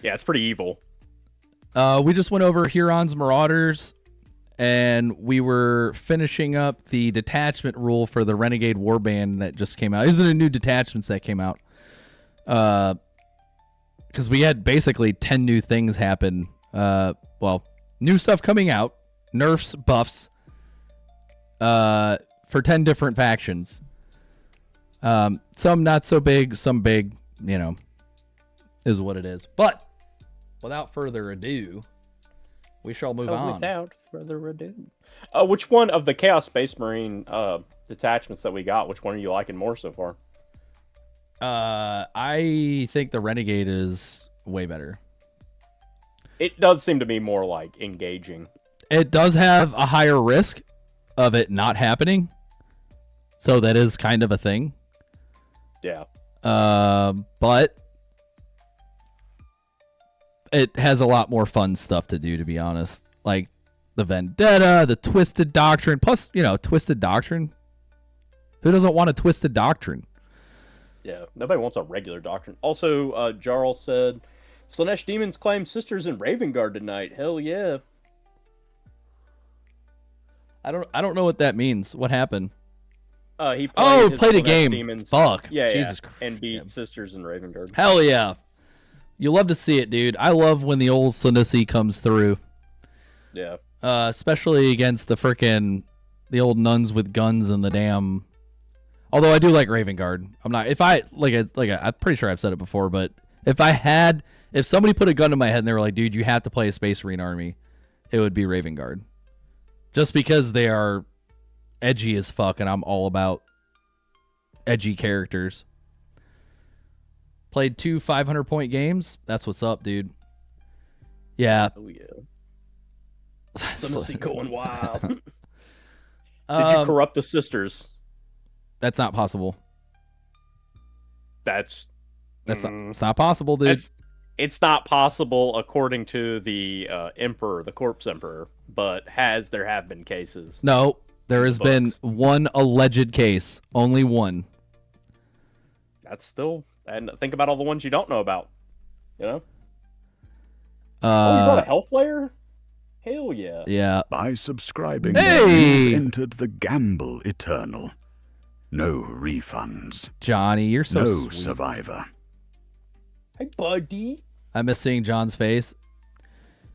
Yeah, it's pretty evil. We just went over Huron's Marauders, and we were finishing up the detachment rule for the Renegade Warband that just came out. These are the new detachments that came out. Because we had basically 10 new things happen. New stuff coming out, nerfs, buffs, for 10 different factions. Some not so big, some big, you know, is what it is. But without further ado, we shall move on. Without further ado. Which one of the Chaos Space Marine detachments that we got, which one are you liking more so far? I think the Renegade is way better. It does seem to be more like engaging. It does have a higher risk of it not happening. So that is kind of a thing. Yeah. But it has a lot more fun stuff to do, to be honest. Like, the vendetta, the twisted doctrine. Plus, twisted doctrine. Who doesn't want a twisted doctrine? Yeah, nobody wants a regular doctrine. Also, Jarl said, Slanesh demons claim sisters in Ravengard tonight. Hell yeah. I don't know what that means. What happened? He played played a Slanesh game. Demons, Fuck. Yeah, Jesus yeah, Christ. and beat sisters in Ravengard. Hell yeah. You love to see it, dude. I love when the old Slanissi comes through. Yeah. Especially against the old nuns with guns and the damn. Although I do like Ravengard. I'm pretty sure I've said it before, but if somebody put a gun to my head and they were like, dude, you have to play a Space Marine army, it would be Ravengard. Just because they are edgy as fuck, and I'm all about edgy characters. Played 2 500-point games. That's what's up, dude. Yeah. Oh yeah. Slanesh going wild. Did Um, you corrupt the sisters? That's not possible. That's It's not possible, dude. It's not possible according to the Emperor, the Corpse Emperor, but there have been cases. No, there has been books. one alleged case. Only one. That's still, and think about all the ones you don't know about. You know? You Uh, bought a Hellflayer? Hell yeah. yeah. By subscribing, Hey! you've entered the gamble eternal. No refunds. Johnny, you're so No sweet. survivor. Hey, buddy. I miss seeing John's face.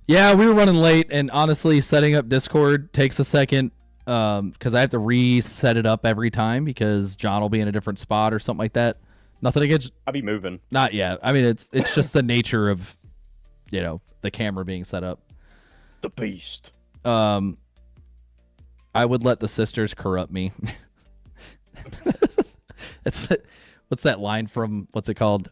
Yeah, we were running late, and honestly, setting up Discord takes a second because I have to reset it up every time because John will be in a different spot or something like that. Nothing against, I'll be moving. not yet. I mean, it's just the nature of, the camera being set up. The beast. I would let the sisters corrupt me. What's that line from? What's it called?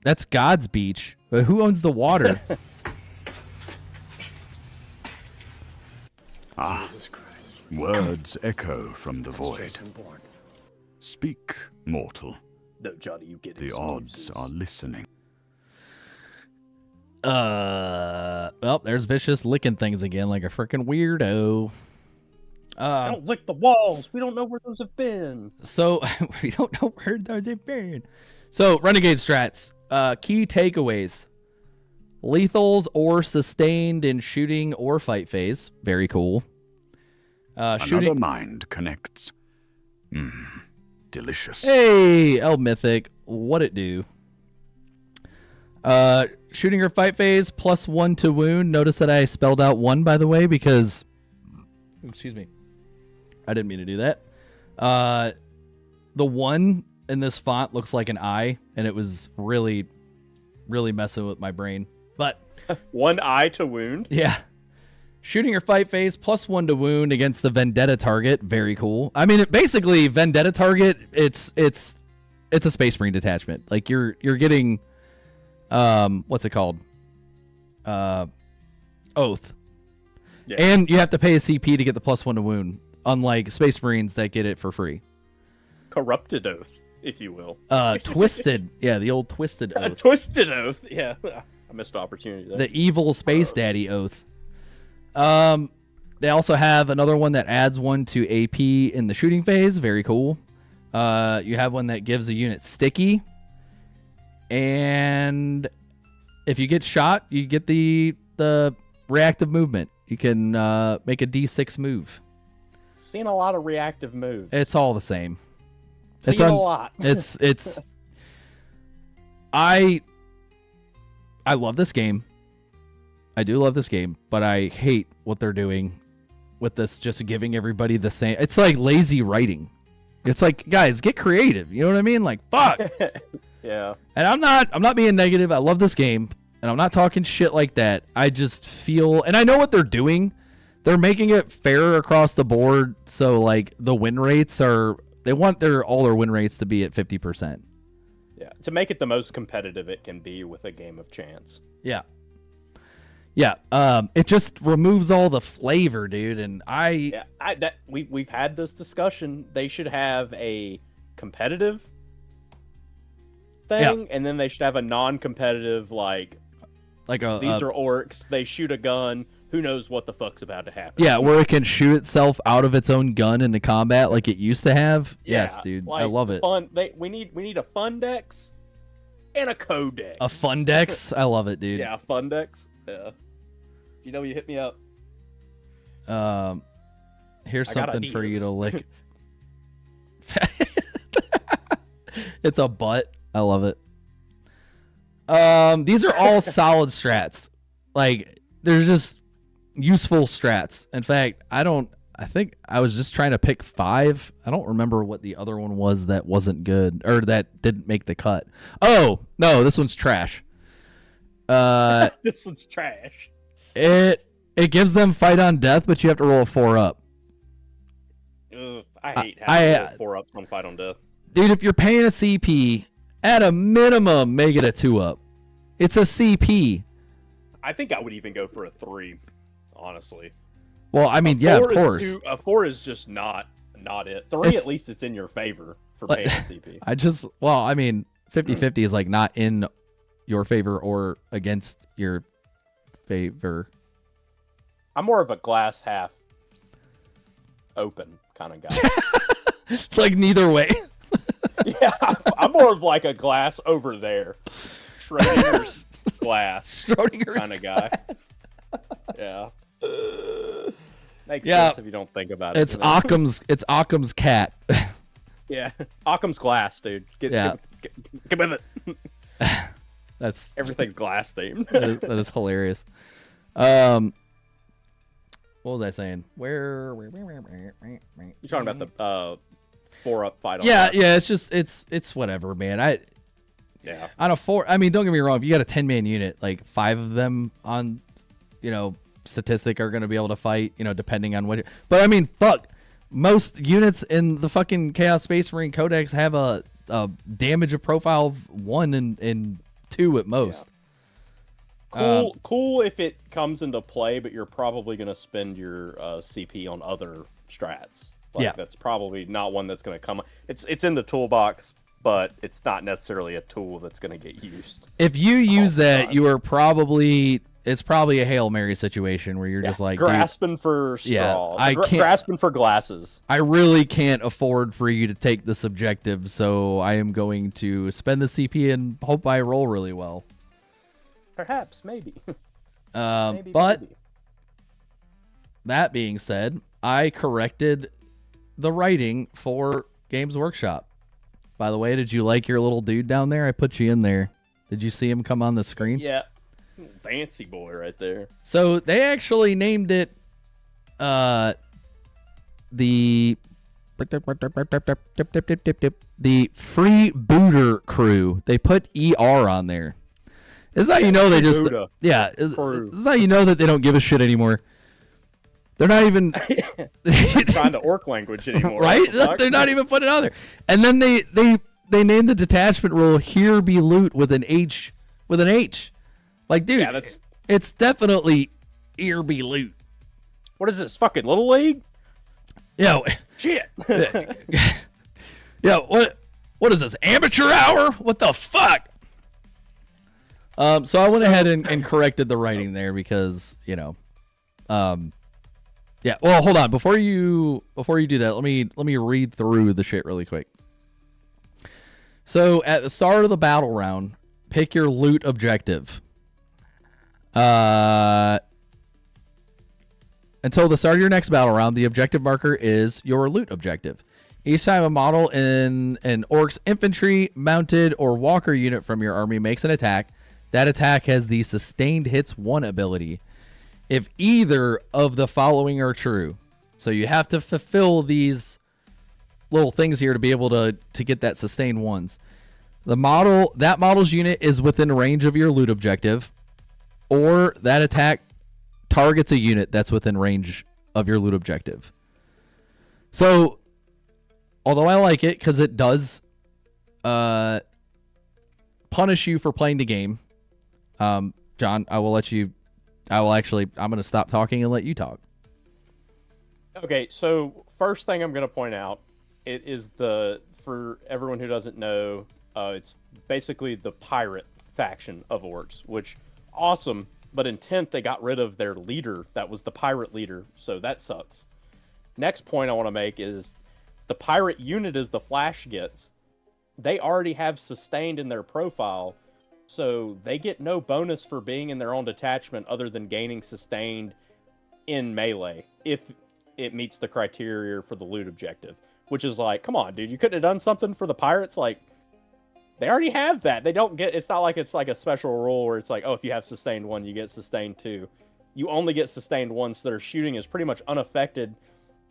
That's God's beach. But who owns the water? Words echo from the void. Speak, mortal. No, Johnny, you get The odds are listening. Well, there's Vicious licking things again like a freaking weirdo. Don't lick the walls. We don't know where those have been. So we don't know where those have been. So Renegade strats, key takeaways: lethals or sustained in shooting or fight phase. Very cool. Another Shooting. mind connects. Delicious. Hey, El Mythic, what it do? Shooting or fight phase +1 to wound. Notice that I spelled out 1, by the way, because excuse me, I didn't mean to do that. The 1 in this font looks like an I, and it was really, really messing with my brain. But One eye to wound. yeah, shooting or fight phase +1 to wound against the vendetta target. Very cool. I mean, basically vendetta target. It's a Space Marine detachment. Like you're getting, what's it called? Oath. Yeah. And you have to pay a CP to get the +1 to wound, unlike Space Marines that get it for free. Corrupted oath, if you will. Twisted. Yeah, the old Twisted A Oath. twisted oath. Yeah. I missed an opportunity there. The evil Space Daddy Oath. They also have another one that adds 1 to AP in the shooting phase. Very cool. You have one that gives a unit sticky. And if you get shot, you get the reactive movement. You can make a D6 move. Seen a lot of reactive moves. It's all the same. Seen a lot. It's I love this game. I do love this game, but I hate what they're doing with this, just giving everybody the same. It's like lazy writing. It's like, guys, get creative. You know what I mean? Like, fuck. Yeah. And I'm not being negative. I love this game, and I'm not talking shit like that. I just feel, and I know what they're doing. They're making it fair across the board, so like the win rates are, they want all their win rates to be at 50%. Yeah. To make it the most competitive it can be with a game of chance. Yeah. Yeah. It just removes all the flavor, dude. And Yeah. We've had this discussion. They should have a competitive thing, and then they should have a non-competitive, like like a These are orcs. They shoot a gun. Who knows what the fuck's about to happen? yeah, where it can shoot itself out of its own gun into combat like it used to have. Yes, Yeah, dude, like, I love it. Fun. We need a fundex and a codex. A Fundex, I love it, dude. Yeah, fundex. Yeah. You know, you hit me up. Here's I got something for you ideas. to lick. It's a butt. I love it. These are all solid strats. Like, they're just useful strats. In fact, I think I was just trying to pick 5. I don't remember what the other one was that wasn't good or that didn't make the cut. Oh, no, this one's trash. This one's trash. It gives them fight on death, but you have to roll a 4 up. Ugh, I hate having to roll 4 ups on fight on death. Dude, if you're paying a CP, at a minimum, make it a 2 up. It's a CP. I think I would even go for a 3, honestly. Well, I mean, yeah, of course. A 4 is just not it. 3, at least it's in your favor for paying a CP. I mean, 50-50 is like not in your favor or against your favor. I'm more of a glass half open kind of guy. It's like neither way. Yeah, I'm more of like a glass over there. Schrodinger's glass Schrodinger's kind of guy. Yeah. Makes Yeah. sense if you don't think about it. It's you know? Occam's cat. Yeah. Occam's glass, dude. Get with it. That's Everything's glass themed. that is hilarious. What was I saying? Where? You're talking about the 4 up fight on Yeah, death. yeah. It's just it's whatever, man. Yeah. On a 4, I mean, don't get me wrong. If you got a 10-man unit, like 5 of them on, statistic are going to be able to fight, depending on what. But I mean, fuck, most units in the fucking Chaos Space Marine Codex have a damage of profile of 1 and 2 at most. Cool if it comes into play, but you're probably going to spend your CP on other strats. Yeah. That's probably not one that's going to come. It's in the toolbox, but it's not necessarily a tool that's going to get used. If you use that, time. you are it's probably a Hail Mary situation where you're just like, dude, grasping for straws. I can't- Grasping for glasses. I really can't afford for you to take this objective, so I am going to spend the CP and hope I roll really well. Perhaps, maybe. But that being said, I corrected the writing for Games Workshop. By the way, did you like your little dude down there? I put you in there. Did you see him come on the screen? Yeah. Fancy boy right there. So they actually named it the Freebooter Crew. They put ER on there. This is how you know they just Freebooter this Crew. is how you know that they don't give a shit anymore. They're not even Find the orc language anymore. right. What the fuck? They're not even putting it on there. And then they named the detachment rule "Here be loot" with an H. Like, dude, Yeah, that's- it's definitely "Here be loot." What is this? Fucking Little League? Yo, Shit. yo, what is this? Amateur hour? What the fuck? So I went ahead and corrected the writing there because, yeah. Well, hold on. Before you do that, let me read through the shit really quick. So at the start of the battle round, pick your loot objective. Until the start of your next battle round, the objective marker is your loot objective. Each time a model in an Orcs infantry, mounted, or walker unit from your army makes an attack, that attack has the Sustained Hits 1 ability. If either of the following are true. So you have to fulfill these little things here to be able to get that Sustained 1s. That model's unit is within range of your loot objective, or that attack targets a unit that's within range of your loot objective. So, although I like it because it does punish you for playing the game, John, I'm going to stop talking and let you talk. Okay, so first thing I'm going to point out, it is for everyone who doesn't know, it's basically the pirate faction of orcs, which awesome. But in 10th, they got rid of their leader. That was the pirate leader, so that sucks. Next point I want to make is the pirate unit is the Flash gets. They already have sustained in their profile, so they get no bonus for being in their own detachment other than gaining sustained in melee if it meets the criteria for the loot objective. Which is like, come on, dude, you couldn't have done something for the pirates? Like, they already have that. They don't get, it's not like it's like a special rule where it's like, oh, if you have sustained 1, you get sustained 2. You only get sustained 1, so their shooting is pretty much unaffected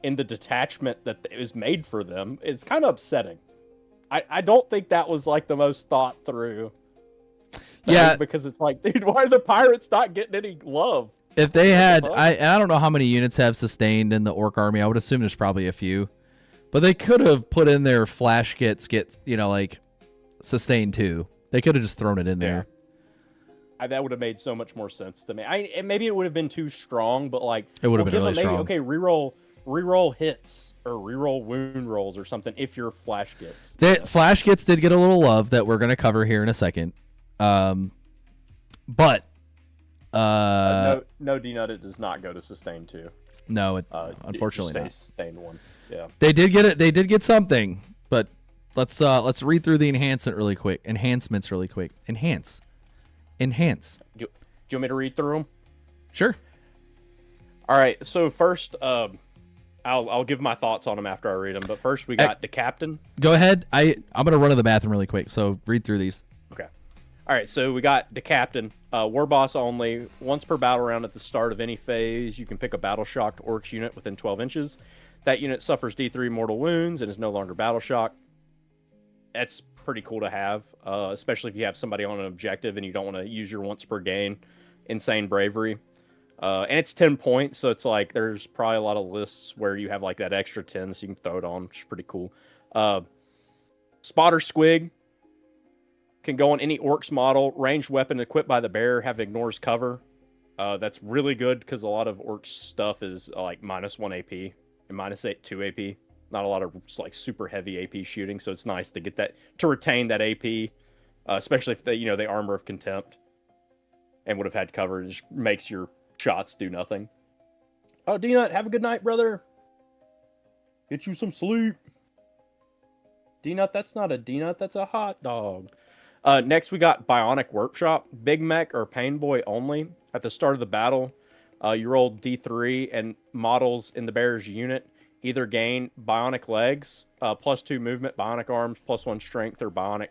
in the detachment that is made for them. It's kind of upsetting. I don't think that was like the most thought through thing, Yeah, because it's like, dude, why are the pirates not getting any love? if they had, fuck? I don't know how many units have sustained in the Orc army. I would assume there's probably a few, but they could have put in their Flash gets like sustained 2. They could have just thrown it in there. That would have made so much more sense to me. And maybe it would have been too strong, but like It would have been give really them maybe, strong. okay, reroll hits or reroll wound rolls or something if your Flash gets. Flash gets did get a little love that we're gonna cover here in a second. But No, D-Nut, it does not go to sustain 2. no, it It unfortunately just not. stays sustained 1. Yeah. They did get it. They did get something, but let's read through the enhancements really quick. Enhance. Do you want me to read through them? Sure. All right. So first, I'll give my thoughts on them after I read them. But first, we got the captain. Go ahead. I'm gonna run to the bathroom really quick, so read through these. Okay. All right. So we got the captain. War boss only. Once per battle round at the start of any phase, you can pick a battle shocked Orcs unit within 12 inches. That unit suffers D3 mortal wounds and is no longer battle shocked. That's pretty cool to have, especially if you have somebody on an objective and you don't want to use your once per gain insane bravery. And it's 10 points, so it's like there's probably a lot of lists where you have like that extra 10, so you can throw it on, which is pretty cool. Spotter Squig can go on any Orcs model. Ranged weapon equipped by the bearer have ignores cover. That's really good because a lot of Orcs stuff is like -1 AP and -2 AP. Not a lot of like super heavy AP shooting, so it's nice to get that, to retain that AP, especially if they armor of contempt and would have had cover. It just makes your shots do nothing. Oh, D-Nut, have a good night, brother. Get you some sleep. D-Nut, that's not a D-Nut, that's a hot dog. Next, we got Bionic Workshop. Big Mech or Pain Boy only. At the start of the battle, you roll D3 and models in the bearer's unit either gain bionic legs, +2 movement, bionic arms, +1 strength, or bionic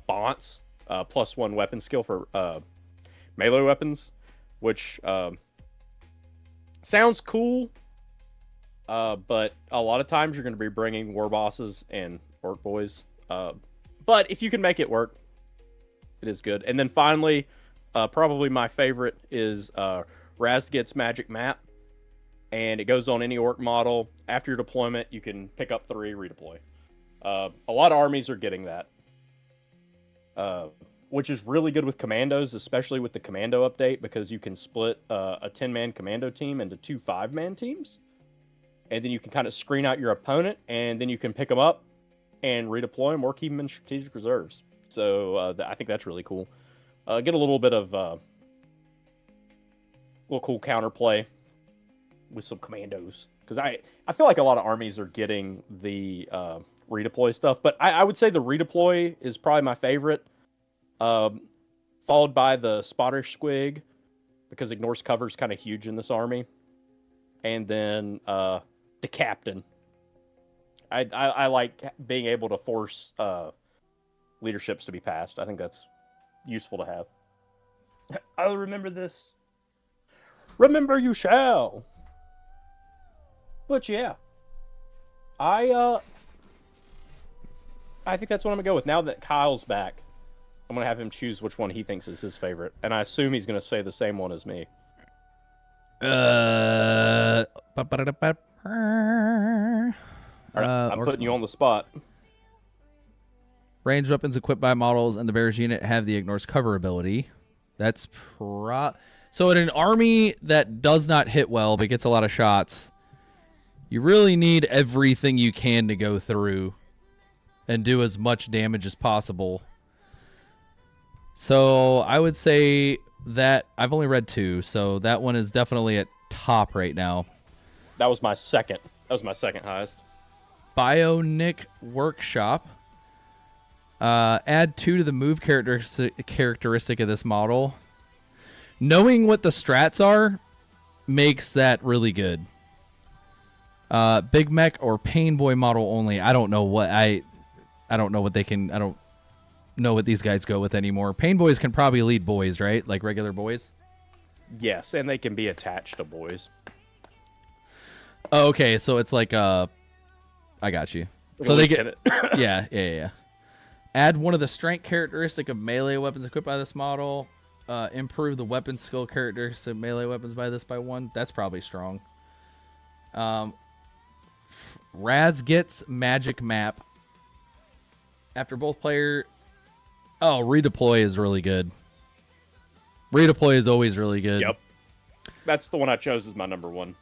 bonds, +1 weapon skill for melee weapons, which sounds cool, but a lot of times you're going to be bringing war bosses and orc boys. But if you can make it work, it is good. And then finally, probably my favorite is Razgit's Magic Map. And it goes on any orc model. After your deployment, you can pick up 3, redeploy. A lot of armies are getting that. Which is really good with commandos, especially with the commando update, because you can split a 10-man commando team into 2 5-man teams. And then you can kind of screen out your opponent, and then you can pick them up and redeploy them or keep them in strategic reserves. So I think that's really cool. Get a little bit of little cool counterplay with some commandos, because I feel like a lot of armies are getting the redeploy stuff, but I would say the redeploy is probably my favorite, followed by the Spotter Squig, because ignores cover is kind of huge in this army, and then the captain. I like being able to force leaderships to be passed. I think that's useful to have. I'll remember this. Remember you shall. But yeah, I think that's what I'm gonna go with. Now that Kyle's back, I'm gonna have him choose which one he thinks is his favorite, and I assume he's gonna say the same one as me. All Right, I'm putting you on the spot. Ranged weapons equipped by models and the bearer's unit have the ignores cover ability. That's so in an army that does not hit well but gets a lot of shots, you really need everything you can to go through and do as much damage as possible. So I would say that I've only read 2, so that one is definitely at top right now. That was my second. That was my second highest. Bionic Workshop. Add 2 to the move characteristic of this model. Knowing what the strats are makes that really good. Big Mech or Pain Boy model only. I don't know what I don't know what they can. I don't know what these guys go with anymore. Pain Boys can probably lead boys, right? Like regular boys. Yes, and they can be attached to boys. Oh, okay, so it's like I got you. So they get yeah. Add one of the strength characteristic of melee weapons equipped by this model. Improve the weapon skill characteristics of melee weapons by 1. That's probably strong. Raz gets magic map. After both player... Oh, redeploy is really good. Redeploy is always really good. Yep. That's the one I chose as my number 1.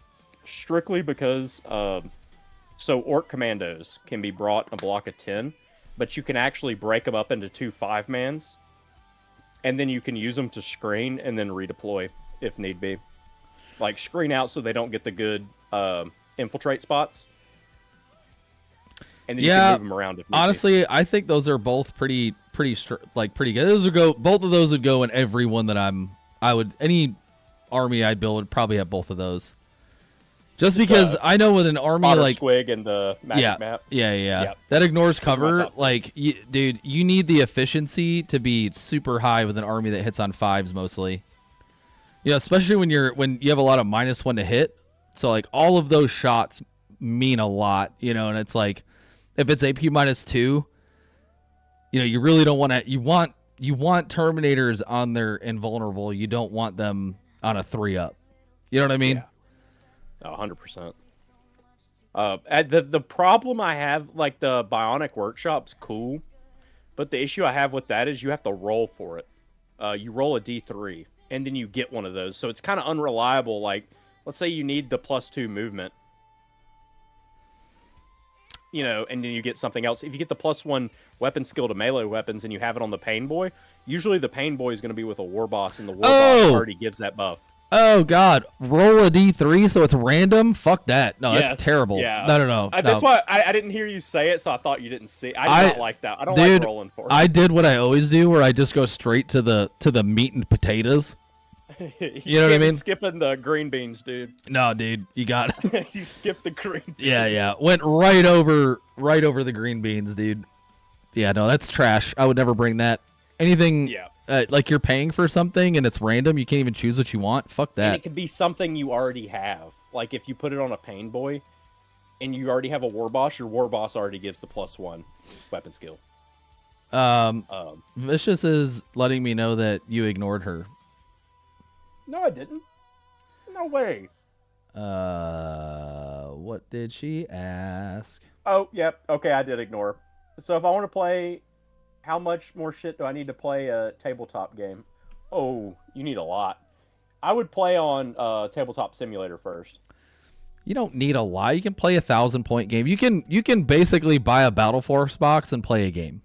Strictly because... so Orc Commandos can be brought in a block of 10, but you can actually break them up into 2 5-mans, and then you can use them to screen and then redeploy if need be. Like, screen out so they don't get the good infiltrate spots. And then you can move them around if need honestly, be. I think those are both pretty good. Those would go. Both of those would go in every one that any army I'd build would probably have both of those. Just because I know with an army Spotter like Squig and the magic map. Yeah. Yep. That ignores cover. top. Like, dude, you need the efficiency to be super high with an army that hits on 5s mostly. Especially when you have a lot of -1 to hit. So like all of those shots mean a lot, and it's like if it's AP -2, you really don't want to. You want Terminators on their invulnerable. You don't want them on a 3-up. You know what I mean? Yeah. 100%. The problem I have, like the Bionic Workshop's cool, but the issue I have with that is you have to roll for it. You roll a D3, and then you get one of those. So it's kind of unreliable. Like, let's say you need the +2 movement, and then you get something else. If you get the +1 weapon skill to melee weapons and you have it on the Pain Boy, usually the Pain Boy is going to be with a War Boss, and the War Boss already gives that buff. Oh God! Roll a D3 so it's random. Fuck that. No, Yes. that's terrible. Yeah. No. That's why I didn't hear you say it, so I thought you didn't see. I do not like that. I don't like rolling for it. I did what I always do, where I just go straight to the meat and potatoes. You know what I mean? Skipping the green beans, dude. No, dude, you got it. You skipped the green beans. Yeah. Went right over the green beans, dude. Yeah, no, that's trash. I would never bring that. Anything. Yeah. Like you're paying for something and it's random, you can't even choose what you want. Fuck that. And it could be something you already have. Like if you put it on a Pain Boy and you already have a War Boss, your War Boss already gives the +1 weapon skill. Vicious is letting me know that you ignored her. No, I didn't. No way. What did she ask? Oh, yep. Okay, I did ignore. So if I want to play, how much more shit do I need to play a tabletop game? Oh, you need a lot. I would play on Tabletop Simulator first. You don't need a lot. You can play 1,000-point game. You can basically buy a Battle Force box and play a game.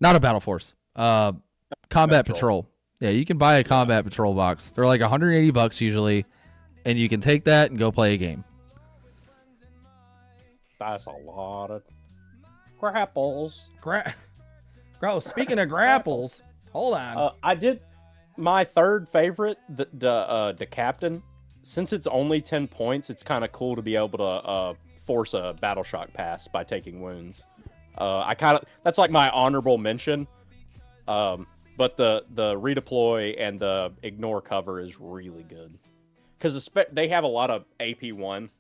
Not a Battle Force. Combat Patrol. Yeah, you can buy a Combat Patrol box. They're like $180 usually, and you can take that and go play a game. That's a lot of grapples. Bro, speaking of grapples, hold on. I did my third favorite, the captain. Since it's only 10 points, it's kind of cool to be able to force a battle shock pass by taking wounds. That's like my honorable mention. But the redeploy and the ignore cover is really good because they have a lot of AP1.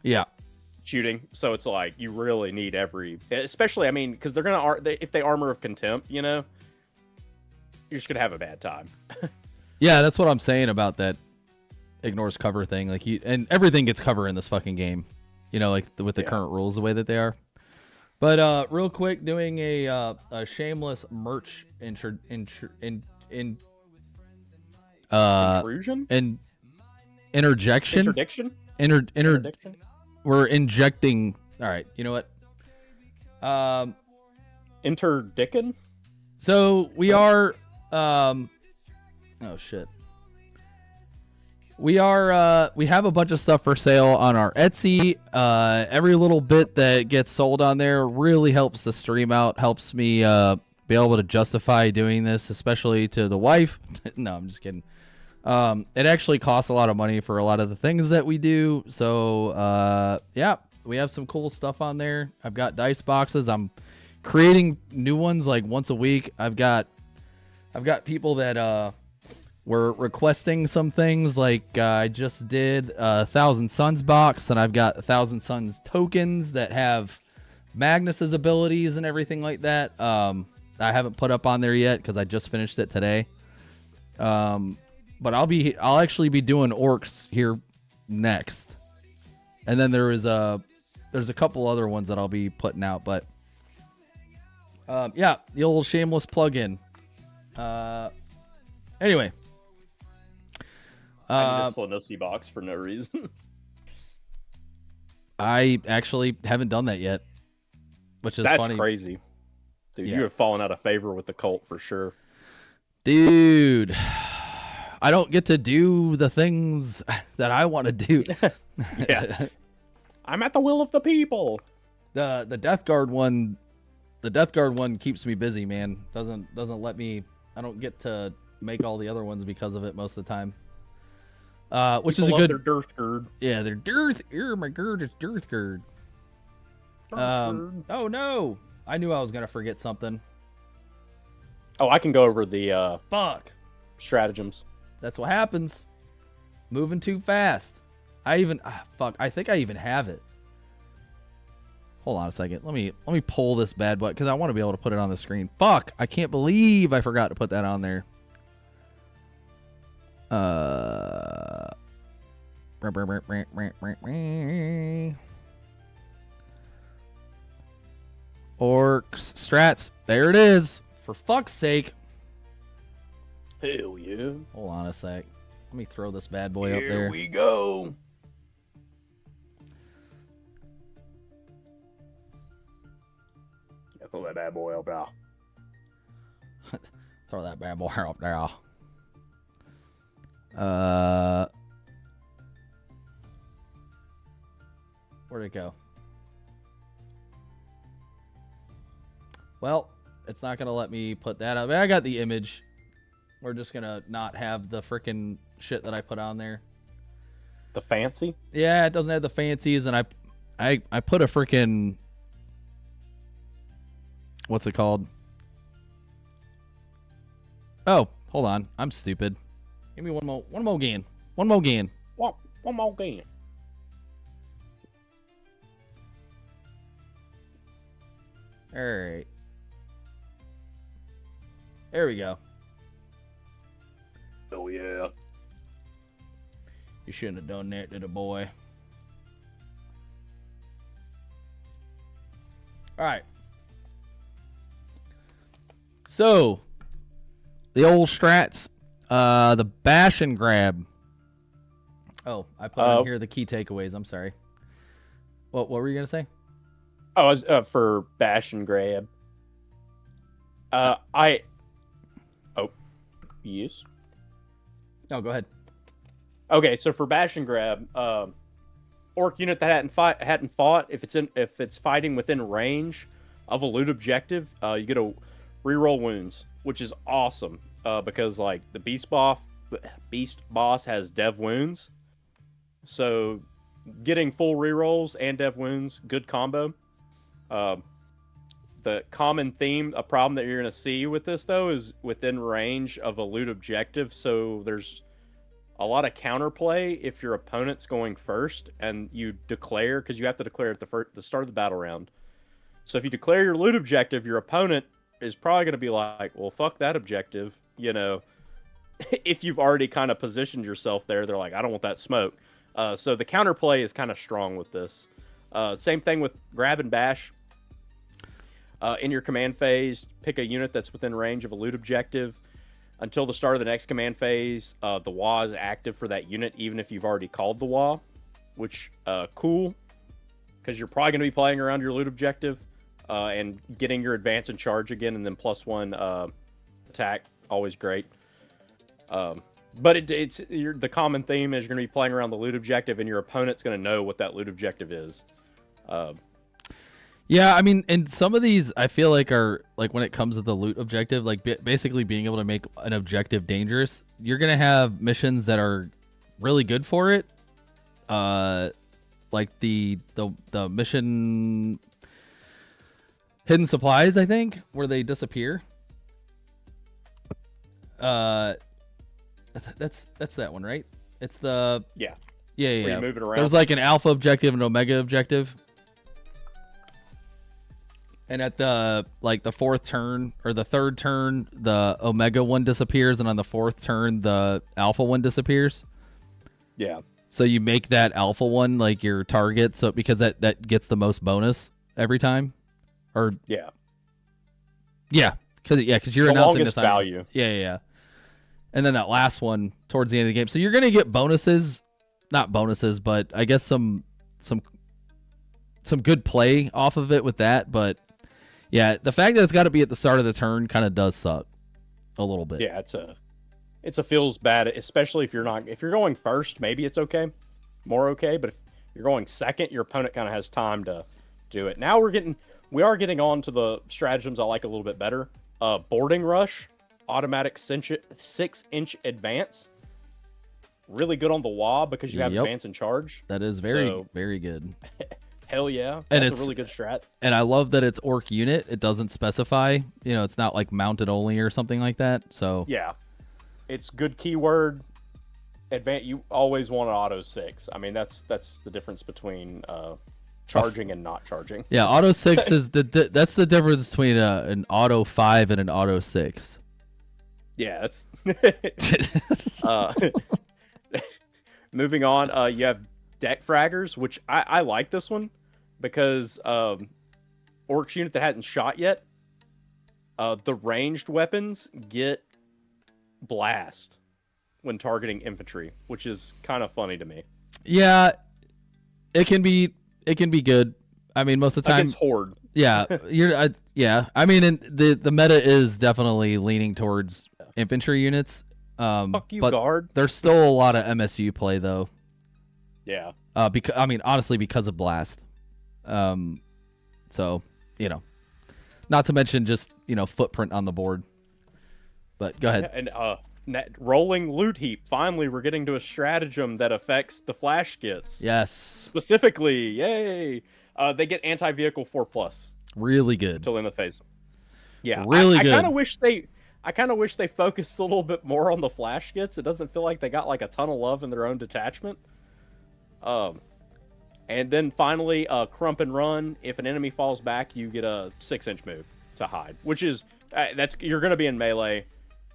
Yeah. Shooting, so it's like you really need especially because they're gonna if they armor of contempt, you're just gonna have a bad time. Yeah, that's what I'm saying about that ignores cover thing. Like and everything gets cover in this fucking game, like with the current rules the way that they are. But real quick, doing a shameless merch intrusion and interjection. Interdiction. We're injecting. All right, you know what? Interdicken. So we are Oh shit. We have a bunch of stuff for sale on our Etsy. Every little bit that gets sold on there really helps the stream out, helps me be able to justify doing this, especially to the wife. No, I'm just kidding. It actually costs a lot of money for a lot of the things that we do. So yeah, we have some cool stuff on there. I've got dice boxes. I'm creating new ones like once a week. I've got people that were requesting some things, like I just did a Thousand Suns box, and I've got Thousand Suns tokens that have Magnus's abilities and everything like that. I haven't put up on there yet because I just finished it today. But I'll actually be doing orcs here next, and then there's a couple other ones that I'll be putting out. But yeah, the old shameless plug-in. Anyway. I need a Slonosi box for no reason. I actually haven't done that yet, which is That's funny. crazy. Dude, Yeah. you have fallen out of favor with the cult for sure. Dude, I don't get to do the things that I want to do. Yeah. I'm at the will of the people. The Death Guard one, keeps me busy, man. Doesn't let me. I don't get to make all the other ones because of it most of the time. Which People is a love good. their Dearth Gird. Yeah, they're Dearth. My gird is Dearth Gird. Oh no! I knew I was gonna forget something. Oh, I can go over the Fuck. stratagems. That's what happens. Moving too fast. Fuck. I think I even have it. Hold on a second. Let me pull this bad boy because I want to be able to put it on the screen. Fuck. I can't believe I forgot to put that on there. Orcs, strats. There it is. For fuck's sake. Hell yeah. Hold on a sec. Let me throw this bad boy up there. Here we go. Yeah, throw that bad boy up now. Throw that bad boy up there. Where'd it go? Well, it's not gonna let me put that up. I got the image. We're just gonna not have the frickin' shit that I put on there. The fancy? Yeah, it doesn't have the fancies, and I put a frickin' what's it called? Oh, hold on. I'm stupid. Give me one more gain. One more gain. One more game. Alright. There we go. Oh yeah. You shouldn't have done that to the boy. Alright. So, the old strats. The bash and grab. Oh, I put on here the key takeaways. I'm sorry. What were you going to say? Oh, I was, for bash and grab. Oh, yes. No, go ahead. Okay, so for bash and grab, orc unit that hadn't fought, if it's fighting within range of a loot objective, you get a reroll wounds, which is awesome. Because like the beast boss has dev wounds, so getting full rerolls and dev wounds, good combo. The common theme, a problem that you're going to see with this though, is within range of a loot objective. So there's a lot of counterplay if your opponent's going first and you declare, because you have to declare at the start of the battle round. So if you declare your loot objective, your opponent is probably going to be like, well, fuck that objective. You know, if you've already kind of positioned yourself there, they're like, I don't want that smoke. So the counterplay is kind of strong with this. Same thing with grab and bash. In your command phase, pick a unit that's within range of a loot objective. Until the start of the next command phase, the WA is active for that unit, even if you've already called the WA, which cool, because you're probably going to be playing around your loot objective and getting your advance and charge again, and then +1 attack. Always great. But the common theme is you're going to be playing around the loot objective, and your opponent's going to know what that loot objective is. Yeah, I mean, and some of these I feel like are like when it comes to the loot objective, like basically being able to make an objective dangerous. You're gonna have missions that are really good for it, like the mission hidden supplies, I think, where they disappear. That's that one, right? It's the Yeah. yeah. Where you move it around. There's like an alpha objective and omega objective. And at the fourth turn or the third turn, the omega one disappears, and on the fourth turn, the alpha one disappears. Yeah. So you make that alpha one like your target, so because that gets the most bonus every time, or yeah, because you're the announcing longest this value. Yeah. And then that last one towards the end of the game, so you're gonna get bonuses, not bonuses, but I guess some good play off of it with that, but. Yeah, the fact that it's got to be at the start of the turn kind of does suck a little bit. Yeah, it's a feels bad, especially if you're going first, maybe it's okay, more okay, but if you're going second, your opponent kind of has time to do it. Now we are getting on to the stratagems I like a little bit better. Boarding rush, automatic 6-inch advance, really good on the wall because you have advance and charge. That is very good. Hell yeah. And That's a really good strat. And I love that it's orc unit. It doesn't specify, it's not like mounted only or something like that. So yeah, it's good keyword. You always want an auto 6. I mean, that's the difference between charging and not charging. Yeah, auto 6 is that's the difference between an auto 5 and an auto 6. Yeah, that's moving on. You have deck fraggers, which I like this one because Orcs unit that hadn't shot yet, the ranged weapons get blast when targeting infantry, which is kind of funny to me. Yeah, it can be good. I mean, most of the time against horde. Yeah, yeah. I mean, the meta is definitely leaning towards infantry units. Fuck you, but guard. There's still a lot of MSU play though. Yeah. Because honestly, because of blast. So not to mention just footprint on the board. But go ahead. And rolling loot heap. Finally, we're getting to a stratagem that affects the flash skits. Yes. Specifically, yay! They get anti-vehicle 4+. Really good. Until the end of the phase. Yeah. Really good. I kind of wish they focused a little bit more on the flash skits. It doesn't feel like they got like a ton of love in their own detachment. And then finally, crump and run. If an enemy falls back, you get a 6-inch move to hide, which is you're going to be in melee.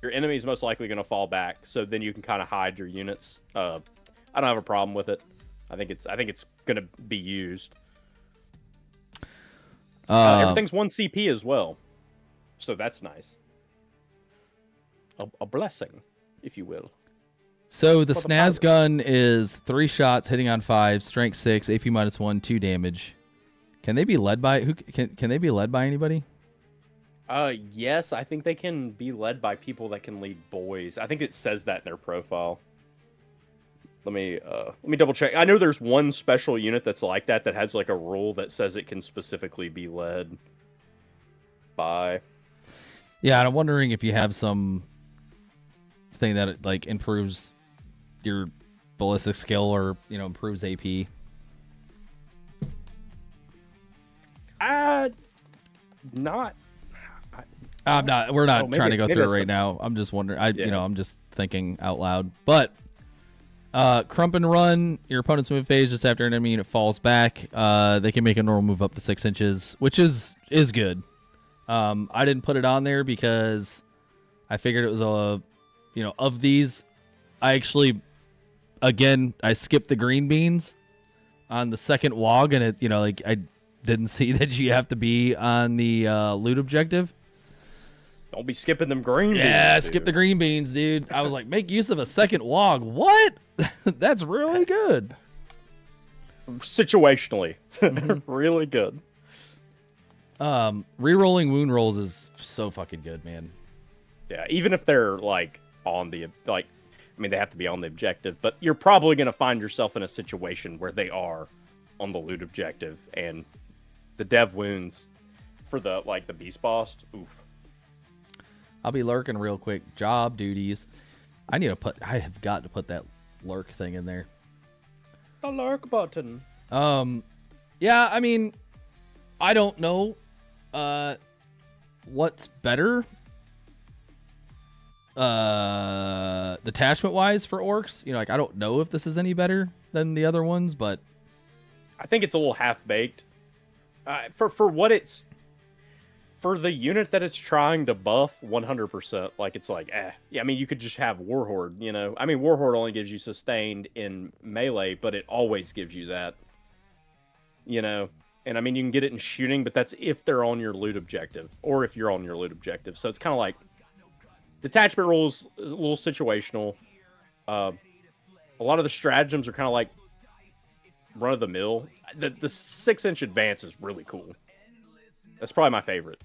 Your enemy is most likely going to fall back, so then you can kind of hide your units. I don't have a problem with it. I think it's going to be used. Everything's 1 CP as well, so that's nice. A blessing, if you will. So the snaz gun is 3 shots, hitting on 5, strength 6, AP -1, 2 damage. Can they be led by Can they be led by anybody? Yes, I think they can be led by people that can lead boys. I think it says that in their profile. Let me double check. I know there's one special unit that's like that has like a rule that says it can specifically be led by. Yeah, and I'm wondering if you have some thing that like improves your ballistic skill or improves AP. Not. I'm not. We're not trying to go through it right something. now. I'm just wondering. I'm just thinking out loud. But crump and run. Your opponent's move phase just after an enemy unit falls back. They can make a normal move up to 6 inches, which is good. I didn't put it on there because I figured it was of these. I actually, again, I skipped the green beans on the second WOG, and it I didn't see that you have to be on the loot objective. Don't be skipping them green beans. Yeah, skip the green beans, dude. I was like, make use of a second WOG. What? That's really good. Situationally. Really good. Rerolling wound rolls is so fucking good, man. Yeah, even if they're like on the like. I mean, they have to be on the objective, but you're probably going to find yourself in a situation where they are on the loot objective, and the dev wounds for the beast boss. Oof. I'll be lurking real quick. Job duties. I have got to put that lurk thing in there. The lurk button. Yeah, I mean, I don't know what's better detachment wise for orcs. You know, like I don't know if this is any better than the other ones, but I think it's a little half baked. For what it's for the unit that it's trying to buff 100%, like it's like, yeah, I mean, you could just have Warhorde, you know. I mean, Warhorde only gives you sustained in melee, but it always gives you that, you know. And I mean, you can get it in shooting, but that's if they're on your loot objective, or if you're on your loot objective. So it's kind of like detachment rules, a little situational. A lot of the stratagems are kind of like run of the mill. The 6-inch advance is really cool. That's probably my favorite.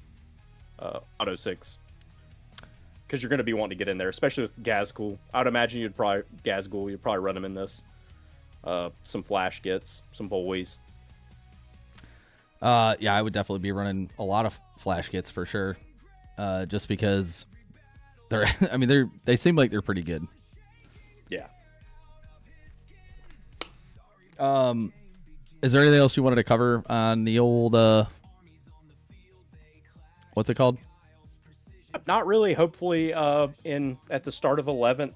Auto 6. Because you're going to be wanting to get in there, especially with Gazgul. I would imagine you'd probably run them in this. Some flash gets, some boys. Yeah, I would definitely be running a lot of flash gets for sure. Just because they seem like they're pretty good. Yeah. Is there anything else you wanted to cover on the old what's it called? Not really. Hopefully, at the start of 11th,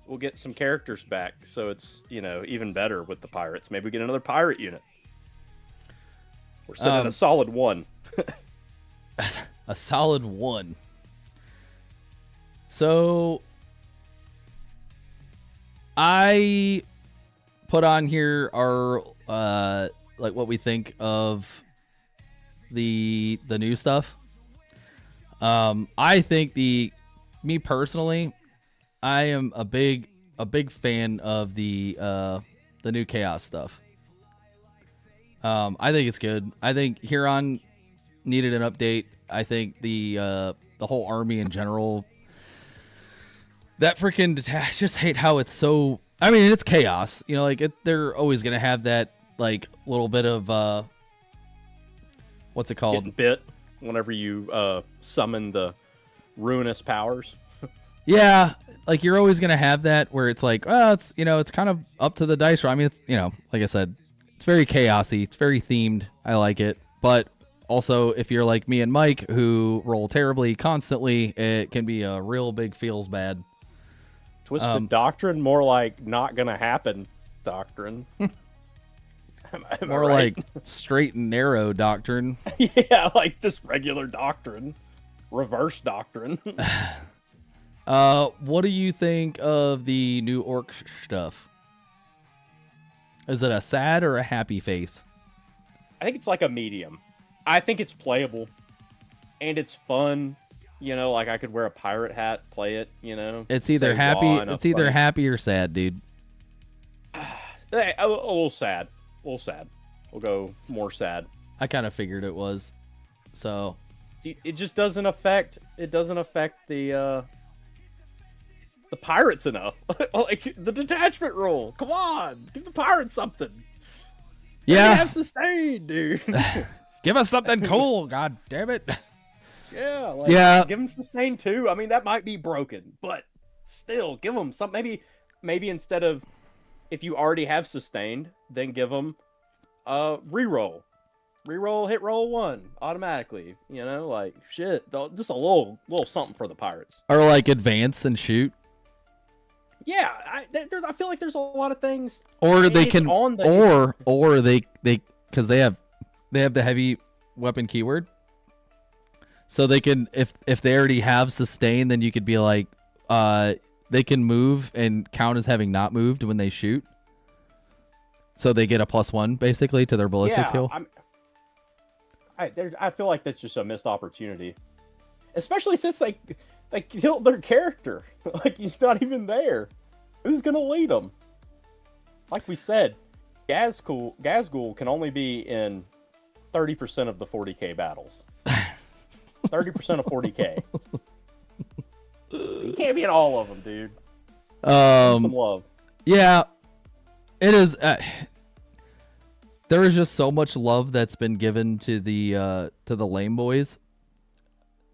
we'll get some characters back, so it's even better with the pirates. Maybe we get another pirate unit. We're sitting at a solid 1. A solid 1. So I put on here our like what we think of the new stuff. I think me personally, I am a big fan of the new chaos stuff. I think it's good. I think Huron needed an update. I think the whole army in general, that freaking detach, just hate how it's so. I mean, it's chaos. You know, like they're always gonna have that like little bit of what's it called? Getting bit whenever you summon the ruinous powers. Yeah, like you're always gonna have that where it's like, oh, it's it's kind of up to the dice roll. I mean, it's like I said, it's very chaosy. It's very themed. I like it, but also if you're like me and Mike who roll terribly constantly, it can be a real big feels bad. Twisted doctrine, more like not gonna happen doctrine. Am I More right? like straight and narrow doctrine. Yeah, like just regular doctrine, reverse doctrine. What do you think of the new orc stuff? Is it a sad or a happy face? I think it's like a medium. I think it's playable, and it's fun. Like I could wear a pirate hat, play it. It's either say happy. raw and It's either upbeat. happy or sad, dude. A little sad. A little sad. We'll go more sad. I kind of figured it was. So It just doesn't affect. It doesn't affect the pirates enough. Like the detachment rule. Come on, give the pirates something. They yeah, have sustained, dude. give us something cool. God damn it. Yeah, like, Yeah. give them sustain too. I mean, that might be broken, but still, give them some. Maybe instead of if you already have sustained, then give them reroll, hit roll 1 automatically. Like shit, just a little something for the pirates. Or like advance and shoot. Yeah, I feel like there's a lot of things. Or and they it's can, on the or they because they have the heavy weapon keyword. So they can, if they already have sustain, then you could be like, they can move and count as having not moved when they shoot. So they get a +1 basically to their ballistic skill. I feel like that's just a missed opportunity, especially since they killed their character. Like he's not even there. Who's gonna lead them? Like we said, Gazgul can only be in 30% of the 40k battles. 30% of 40k. You can't be in all of them, dude. Some love. Yeah, it is. There is just so much love that's been given to the lame boys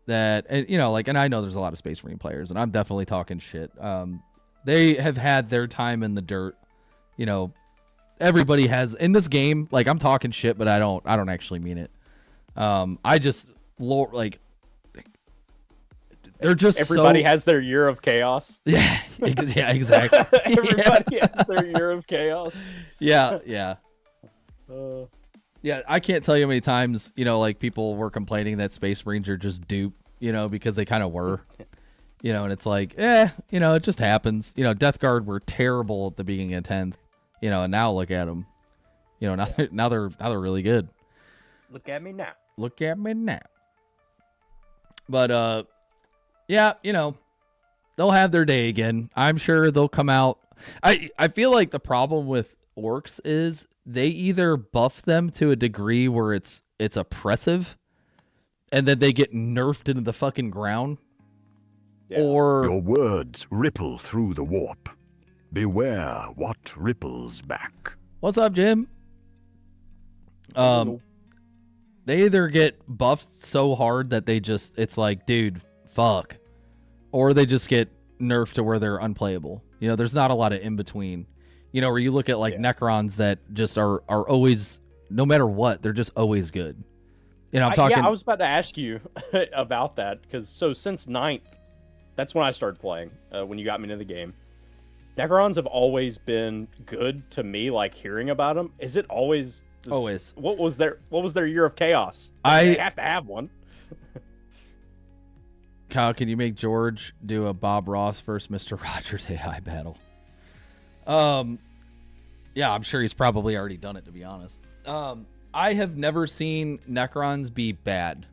that, and you know, like, and I know there's a lot of Space Marine players, and I'm definitely talking shit. They have had their time in the dirt. You know, everybody has in this game. Like, I'm talking shit, but I don't actually mean it. I just like. They're just everybody has their year of chaos. Yeah, yeah, exactly. Everybody has their year of chaos. Yeah, yeah. Uh, Yeah, I can't tell you how many times, you know, like people were complaining that Space Marines are just dupe, you know, because they kind of were, you know, and it's like, you know, it just happens. You know, Death Guard were terrible at the beginning of 10th, you know, and now look at them, you know, now they're really good. Look at me now. Look at me now. But yeah, you know, they'll have their day again. I'm sure they'll come out. I feel like the problem with Orks is they either buff them to a degree where it's oppressive and then they get nerfed into the fucking ground. Yeah. Or Your words ripple through the warp. Beware what ripples back. what's up, Jim? They either get buffed so hard that they just, it's like, dude, fuck. Or they just get nerfed to where they're unplayable. You know, there's not a lot of in between. You know, where you look at like Necrons that just are always, no matter what, they're just always good. You know, I'm talking. Yeah, I was about to ask you about that because since 9th, that's when I started playing. When you got me into the game, Necrons have always been good to me. Like hearing about them, is it always? Always. What was their year of chaos? I They have to have one. Kyle, can you make George do a Bob Ross versus Mr. Rogers AI battle? Yeah, I'm sure he's probably already done it, to be honest. I have never seen Necrons be bad.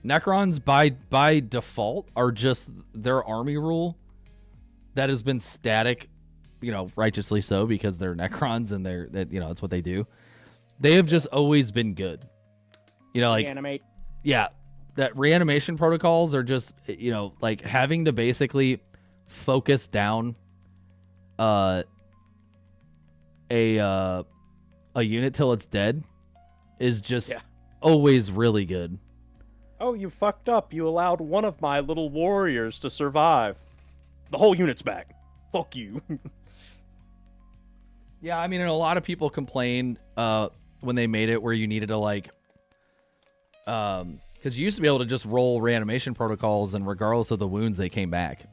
Necrons by default are just their army rule that has been static, you know, righteously so because they're Necrons and you know, that's what they do. They have just always been good. You know, like Animate. Yeah, that reanimation protocols are just, you know, like having to basically focus down a unit till it's dead is just always really good. Oh, you fucked up. You allowed one of my little warriors to survive. The whole unit's back. Fuck you. Yeah, I mean, and a lot of people complained when they made it where you needed to like, because you used to be able to just roll reanimation protocols and regardless of the wounds, they came back.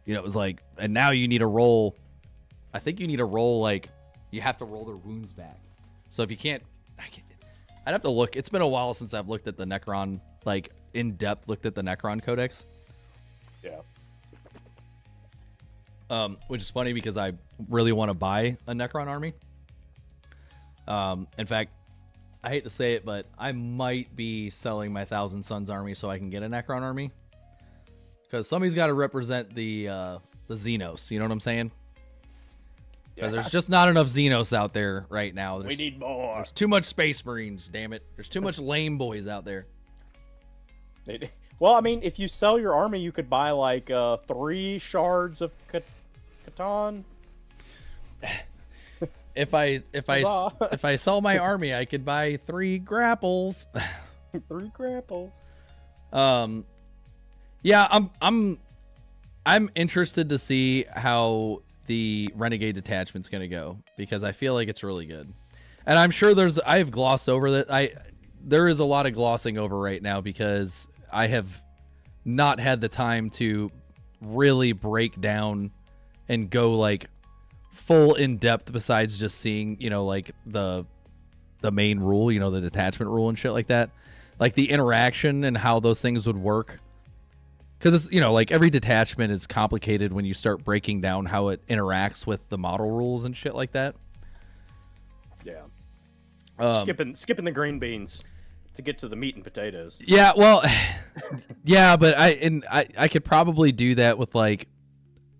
You know, it was like, and now you need to roll. I think you need to roll like you have to roll their wounds back. So if you can't, I'd have to look. It's been a while since I've looked at the Necron, like in depth, looked at the Necron Codex. Yeah. Which is funny because I really want to buy a Necron army. In fact, I hate to say it, but I might be selling my Thousand Sons army so I can get a Necron army. Because somebody's got to represent the Xenos. You know what I'm saying? Because there's just not enough Xenos out there right now. We need more. There's too much Space Marines, damn it. There's too much lame boys out there. Well, I mean, if you sell your army, you could buy like 3 shards of Catan. If I sell my army, I could buy 3 grapples. 3 grapples. Yeah, I'm interested to see how the Renegade detachment's going to go because I feel like it's really good. And I'm sure I've glossed over that. There is a lot of glossing over right now because I have not had the time to really break down and go like full in depth besides just seeing, you know, like the main rule, you know, the detachment rule and shit like that. Like the interaction and how those things would work. Because, you know, like every detachment is complicated when you start breaking down how it interacts with the model rules and shit like that. Yeah. Skipping the green beans to get to the meat and potatoes. Yeah, well, yeah, but I could probably do that with like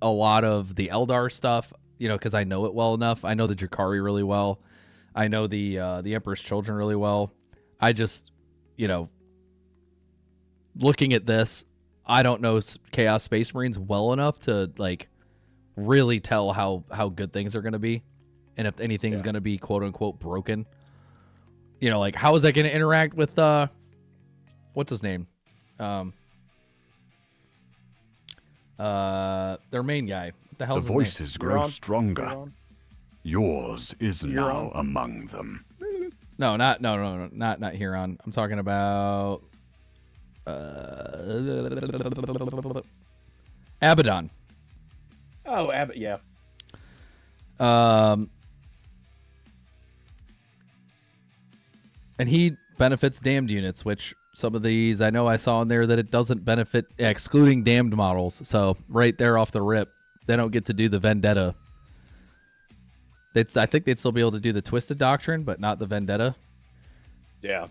a lot of the Eldar stuff, you know, because I know it well enough. I know the Drakari really well. I know the Emperor's Children really well. I just, you know, looking at this, I don't know Chaos Space Marines well enough to like really tell how good things are going to be, and if anything's going to be quote unquote broken. You know, like how is that going to interact with what's his name? Their main guy. What the hell? The is his name? voices grow stronger. Yours is now among them. No, not Huron. I'm talking about Abaddon. Oh, Abbott, yeah. And he benefits damned units, which some of these I know I saw in there that it doesn't benefit, excluding damned models. So right there off the rip, they don't get to do the Vendetta. I think they'd still be able to do the Twisted Doctrine, but not the Vendetta. Yeah.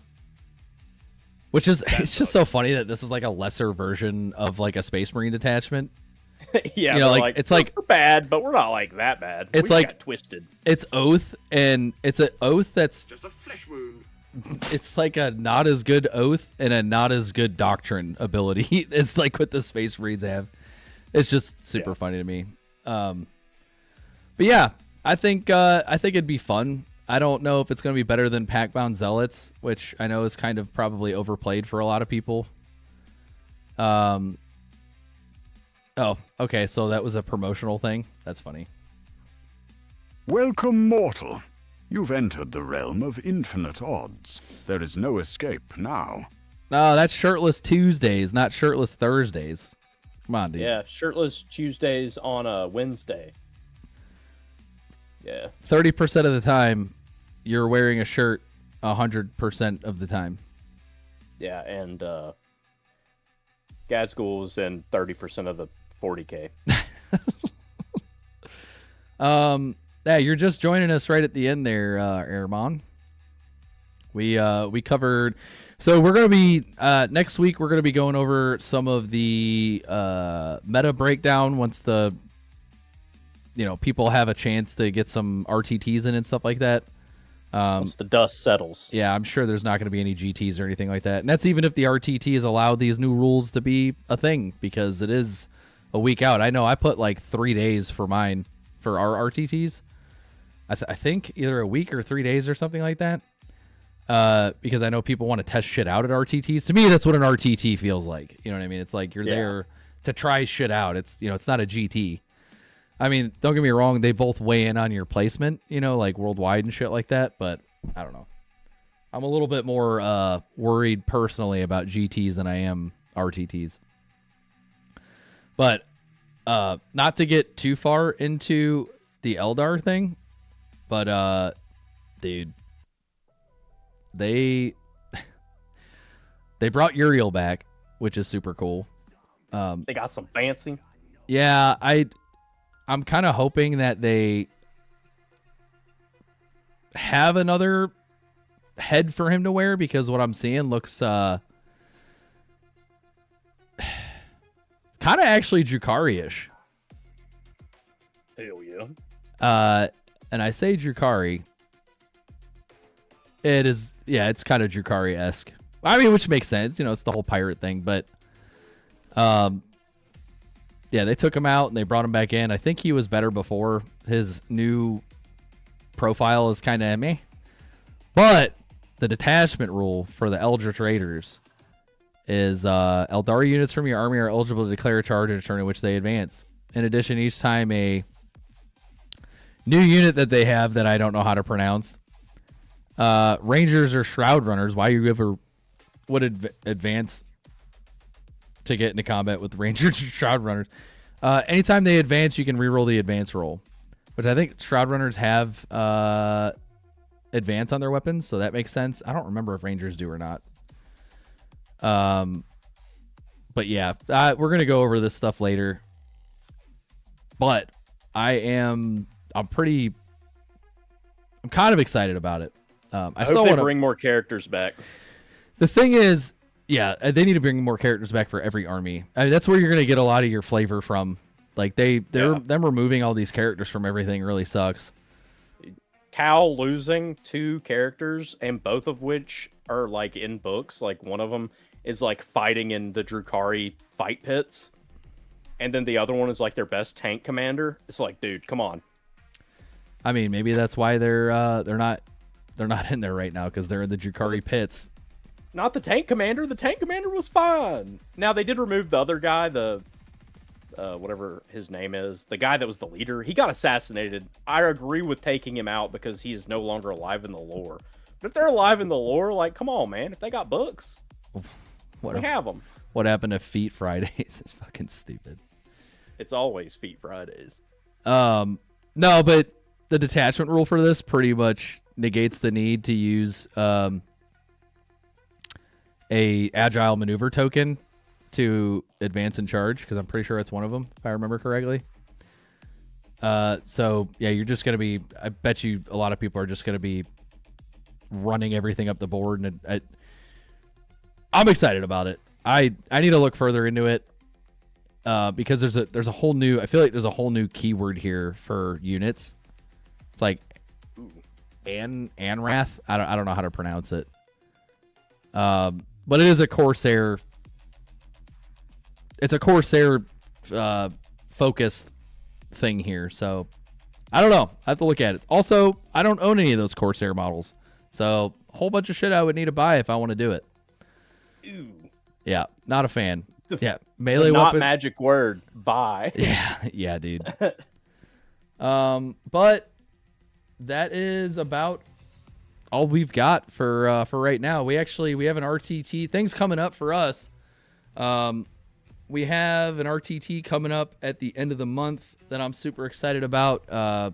Which is, it's just so funny that this is like a lesser version of like a Space Marine detachment. Yeah, you know, like it's like we're bad, but we're not like that bad. It's We like got twisted. It's Oath, and it's an Oath that's Just a flesh wound. it's like a not as good Oath and a not as good Doctrine ability. It's like what the Space Marines have. It's just super funny to me. But yeah, I think it'd be fun. I don't know if it's going to be better than Packbound Zealots, which I know is kind of probably overplayed for a lot of people. Oh, okay, so that was a promotional thing. That's funny. Welcome, mortal. You've entered the realm of infinite odds. There is no escape now. No, that's Shirtless Tuesdays, not Shirtless Thursdays. Come on, dude. Yeah, shirtless Tuesdays on a Wednesday. Yeah. 30% of the time, you're wearing a shirt 100% of the time. Yeah, and Gadsgul's in 30% of the 40K. Yeah, you're just joining us right at the end there, Airmon. We covered, so we're gonna be next week. We're gonna be going over some of the meta breakdown once the people have a chance to get some RTTs in and stuff like that. Once the dust settles. Yeah, I'm sure there's not going to be any GTs or anything like that. And that's even if the RTTs allow these new rules to be a thing, because it is a week out. I know I put like 3 days for mine, for our RTTs. I think either a week or 3 days or something like that. Because I know people want to test shit out at RTTs. To me, that's what an RTT feels like. You know what I mean? It's like you're there to try shit out. It's, it's not a GT. I mean, don't get me wrong, they both weigh in on your placement, like worldwide and shit like that, but I don't know. I'm a little bit more worried personally about GTs than I am RTTs. But not to get too far into the Eldar thing, but dude, they brought Uriel back, which is super cool. They got some fancy. Yeah, I'm kind of hoping that they have another head for him to wear, because what I'm seeing looks kind of actually Drukari-ish. Hell yeah. And I say Drukari. It is, yeah, it's kind of Drukari-esque. I mean, which makes sense. It's the whole pirate thing, but yeah, they took him out and they brought him back in. I think he was better before. His new profile is kind of meh. But the detachment rule for the Eldritch Raiders is Eldari units from your army are eligible to declare a charge in a turn in which they advance. In addition, each time a new unit that they have that I don't know how to pronounce, Rangers or Shroud Runners, why you ever would advance to get into combat with Rangers or Shroud Runners. Anytime they advance, you can reroll the advance roll, which I think Shroud Runners have advance on their weapons, so that makes sense. I don't remember if Rangers do or not. But yeah, we're gonna go over this stuff later. But I'm kind of excited about it. I still want to bring more characters back. The thing is, yeah, they need to bring more characters back for every army. I mean, that's where you're going to get a lot of your flavor from. Like them removing all these characters from everything really sucks. Cal losing 2 characters, and both of which are like in books. Like one of them is like fighting in the Drukhari fight pits, and then the other one is like their best tank commander. It's like, dude, come on. I mean, maybe that's why they're not in there right now, because they're in the Drukhari pits. Not the tank commander. The tank commander was fine. Now they did remove the other guy, the whatever his name is, the guy that was the leader. He got assassinated. I agree with taking him out because he is no longer alive in the lore. But if they're alive in the lore, like, come on, man. If they got books, we have them. What happened to Feet Fridays? It's fucking stupid. It's always Feet Fridays. No, but the detachment rule for this pretty much negates the need to use a agile maneuver token to advance and charge, because I'm pretty sure it's one of them, if I remember correctly. So yeah, you're just gonna be. I bet you a lot of people are just gonna be running everything up the board, and I'm excited about it. I need to look further into it because there's a whole new. I feel like there's a whole new keyword here for units. It's like Anrath. I don't know how to pronounce it. But it is a Corsair. It's a Corsair focused thing here, so I don't know. I have to look at it. Also, I don't own any of those Corsair models, so a whole bunch of shit I would need to buy if I want to do it. Ew. Yeah, not a fan. Yeah, melee Not weapon. magic word. Buy. Yeah, dude. But that is about all we've got for right now. We have an RTT. Things coming up for us. We have an RTT coming up at the end of the month that I'm super excited about.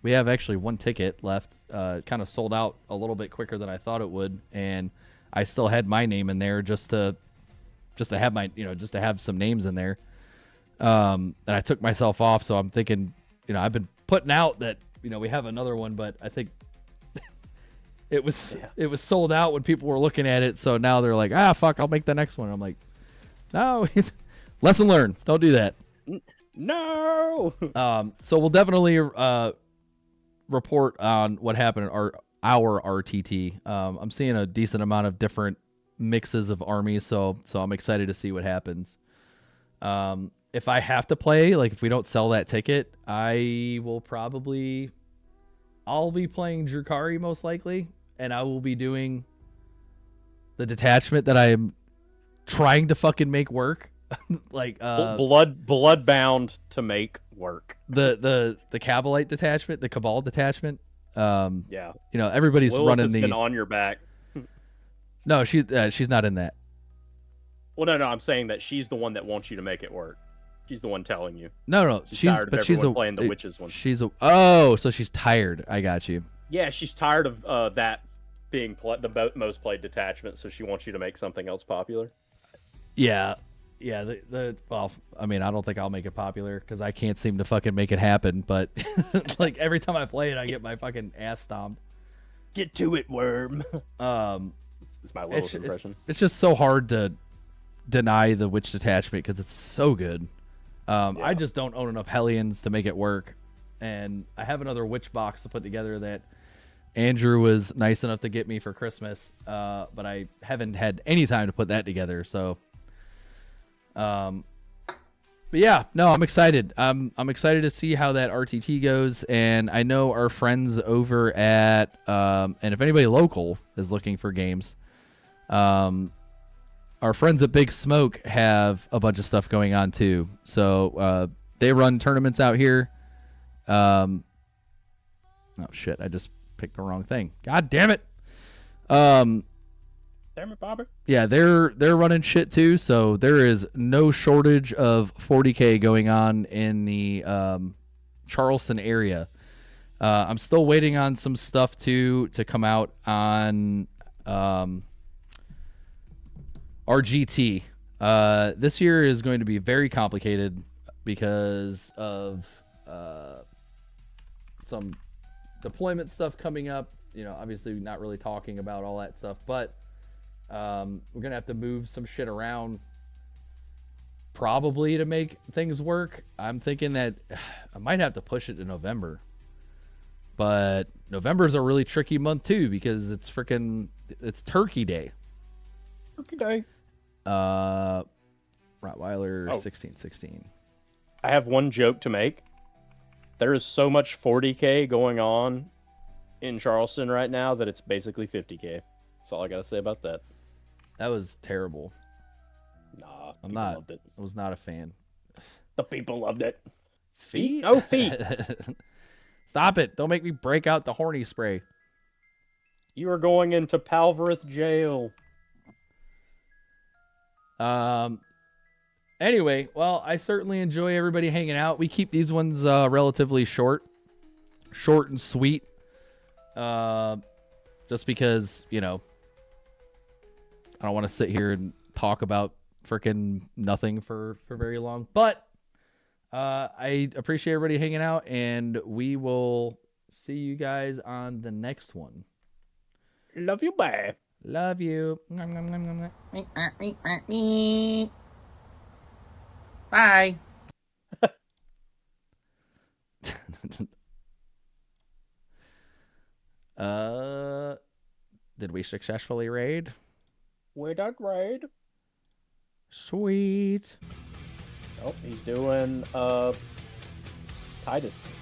We have actually one ticket left. Kind of sold out a little bit quicker than I thought it would, and I still had my name in there just to have my, just to have some names in there. And I took myself off, so I'm thinking, I've been putting out that, we have another one, but I think it was sold out when people were looking at it. So now they're like, fuck, I'll make the next one. I'm like, no, lesson learned. Don't do that. No. So we'll definitely report on what happened at our RTT. I'm seeing a decent amount of different mixes of armies, so I'm excited to see what happens. If I have to play, like if we don't sell that ticket, I'll be playing Drukhari most likely, and I will be doing the detachment that I'm trying to fucking make work. Like bloodbound to make work. The Cabalite detachment, the Cabal detachment. Yeah. Everybody's Lilith running has the been on your back. No, she's not in that. Well, no, I'm saying that she's the one that wants you to make it work. She's the one telling you. No, she's tired of everyone playing the witches one. So she's tired. I got you. Yeah, she's tired of that being the most played detachment, so she wants you to make something else popular. Yeah. Well, I mean, I don't think I'll make it popular because I can't seem to fucking make it happen. But like every time I play it, I get my fucking ass stomped. Get to it, worm. It's my Lilith impression. It's just so hard to deny the witch detachment because it's so good. I just don't own enough Hellions to make it work, and I have another witch box to put together that Andrew was nice enough to get me for Christmas, but I haven't had any time to put that together. So, but yeah, no, I'm excited. I'm excited to see how that RTT goes, and I know our friends over at and if anybody local is looking for games, our friends at Big Smoke have a bunch of stuff going on too. So they run tournaments out here. Oh shit! I just picked the wrong thing. God damn it! Damn it, Bobber. Yeah, they're running shit too. So there is no shortage of 40K going on in the Charleston area. I'm still waiting on some stuff to come out on RGT. This year is going to be very complicated because of some deployment stuff coming up. Obviously not really talking about all that stuff, but we're gonna have to move some shit around probably to make things work. I'm thinking that I might have to push it to November, but November is a really tricky month too because it's Turkey Day. Turkey Day. Rottweiler Oh. 1616. I have one joke to make. There is so much 40K going on in Charleston right now that it's basically 50K. That's all I gotta say about that. That was terrible. Nah, I'm people not. loved it. I was not a fan. The people loved it. Feet? No feet. Stop it. Don't make me break out the horny spray. You are going into Palvarith jail. Anyway, well, I certainly enjoy everybody hanging out. We keep these ones relatively short and sweet. Just because, you know, I don't want to sit here and talk about freaking nothing for very long. But I appreciate everybody hanging out, and we will see you guys on the next one. Love you, bye. Love you. Bye. Did we successfully raid? We done raid. Sweet. Oh, he's doing Titus.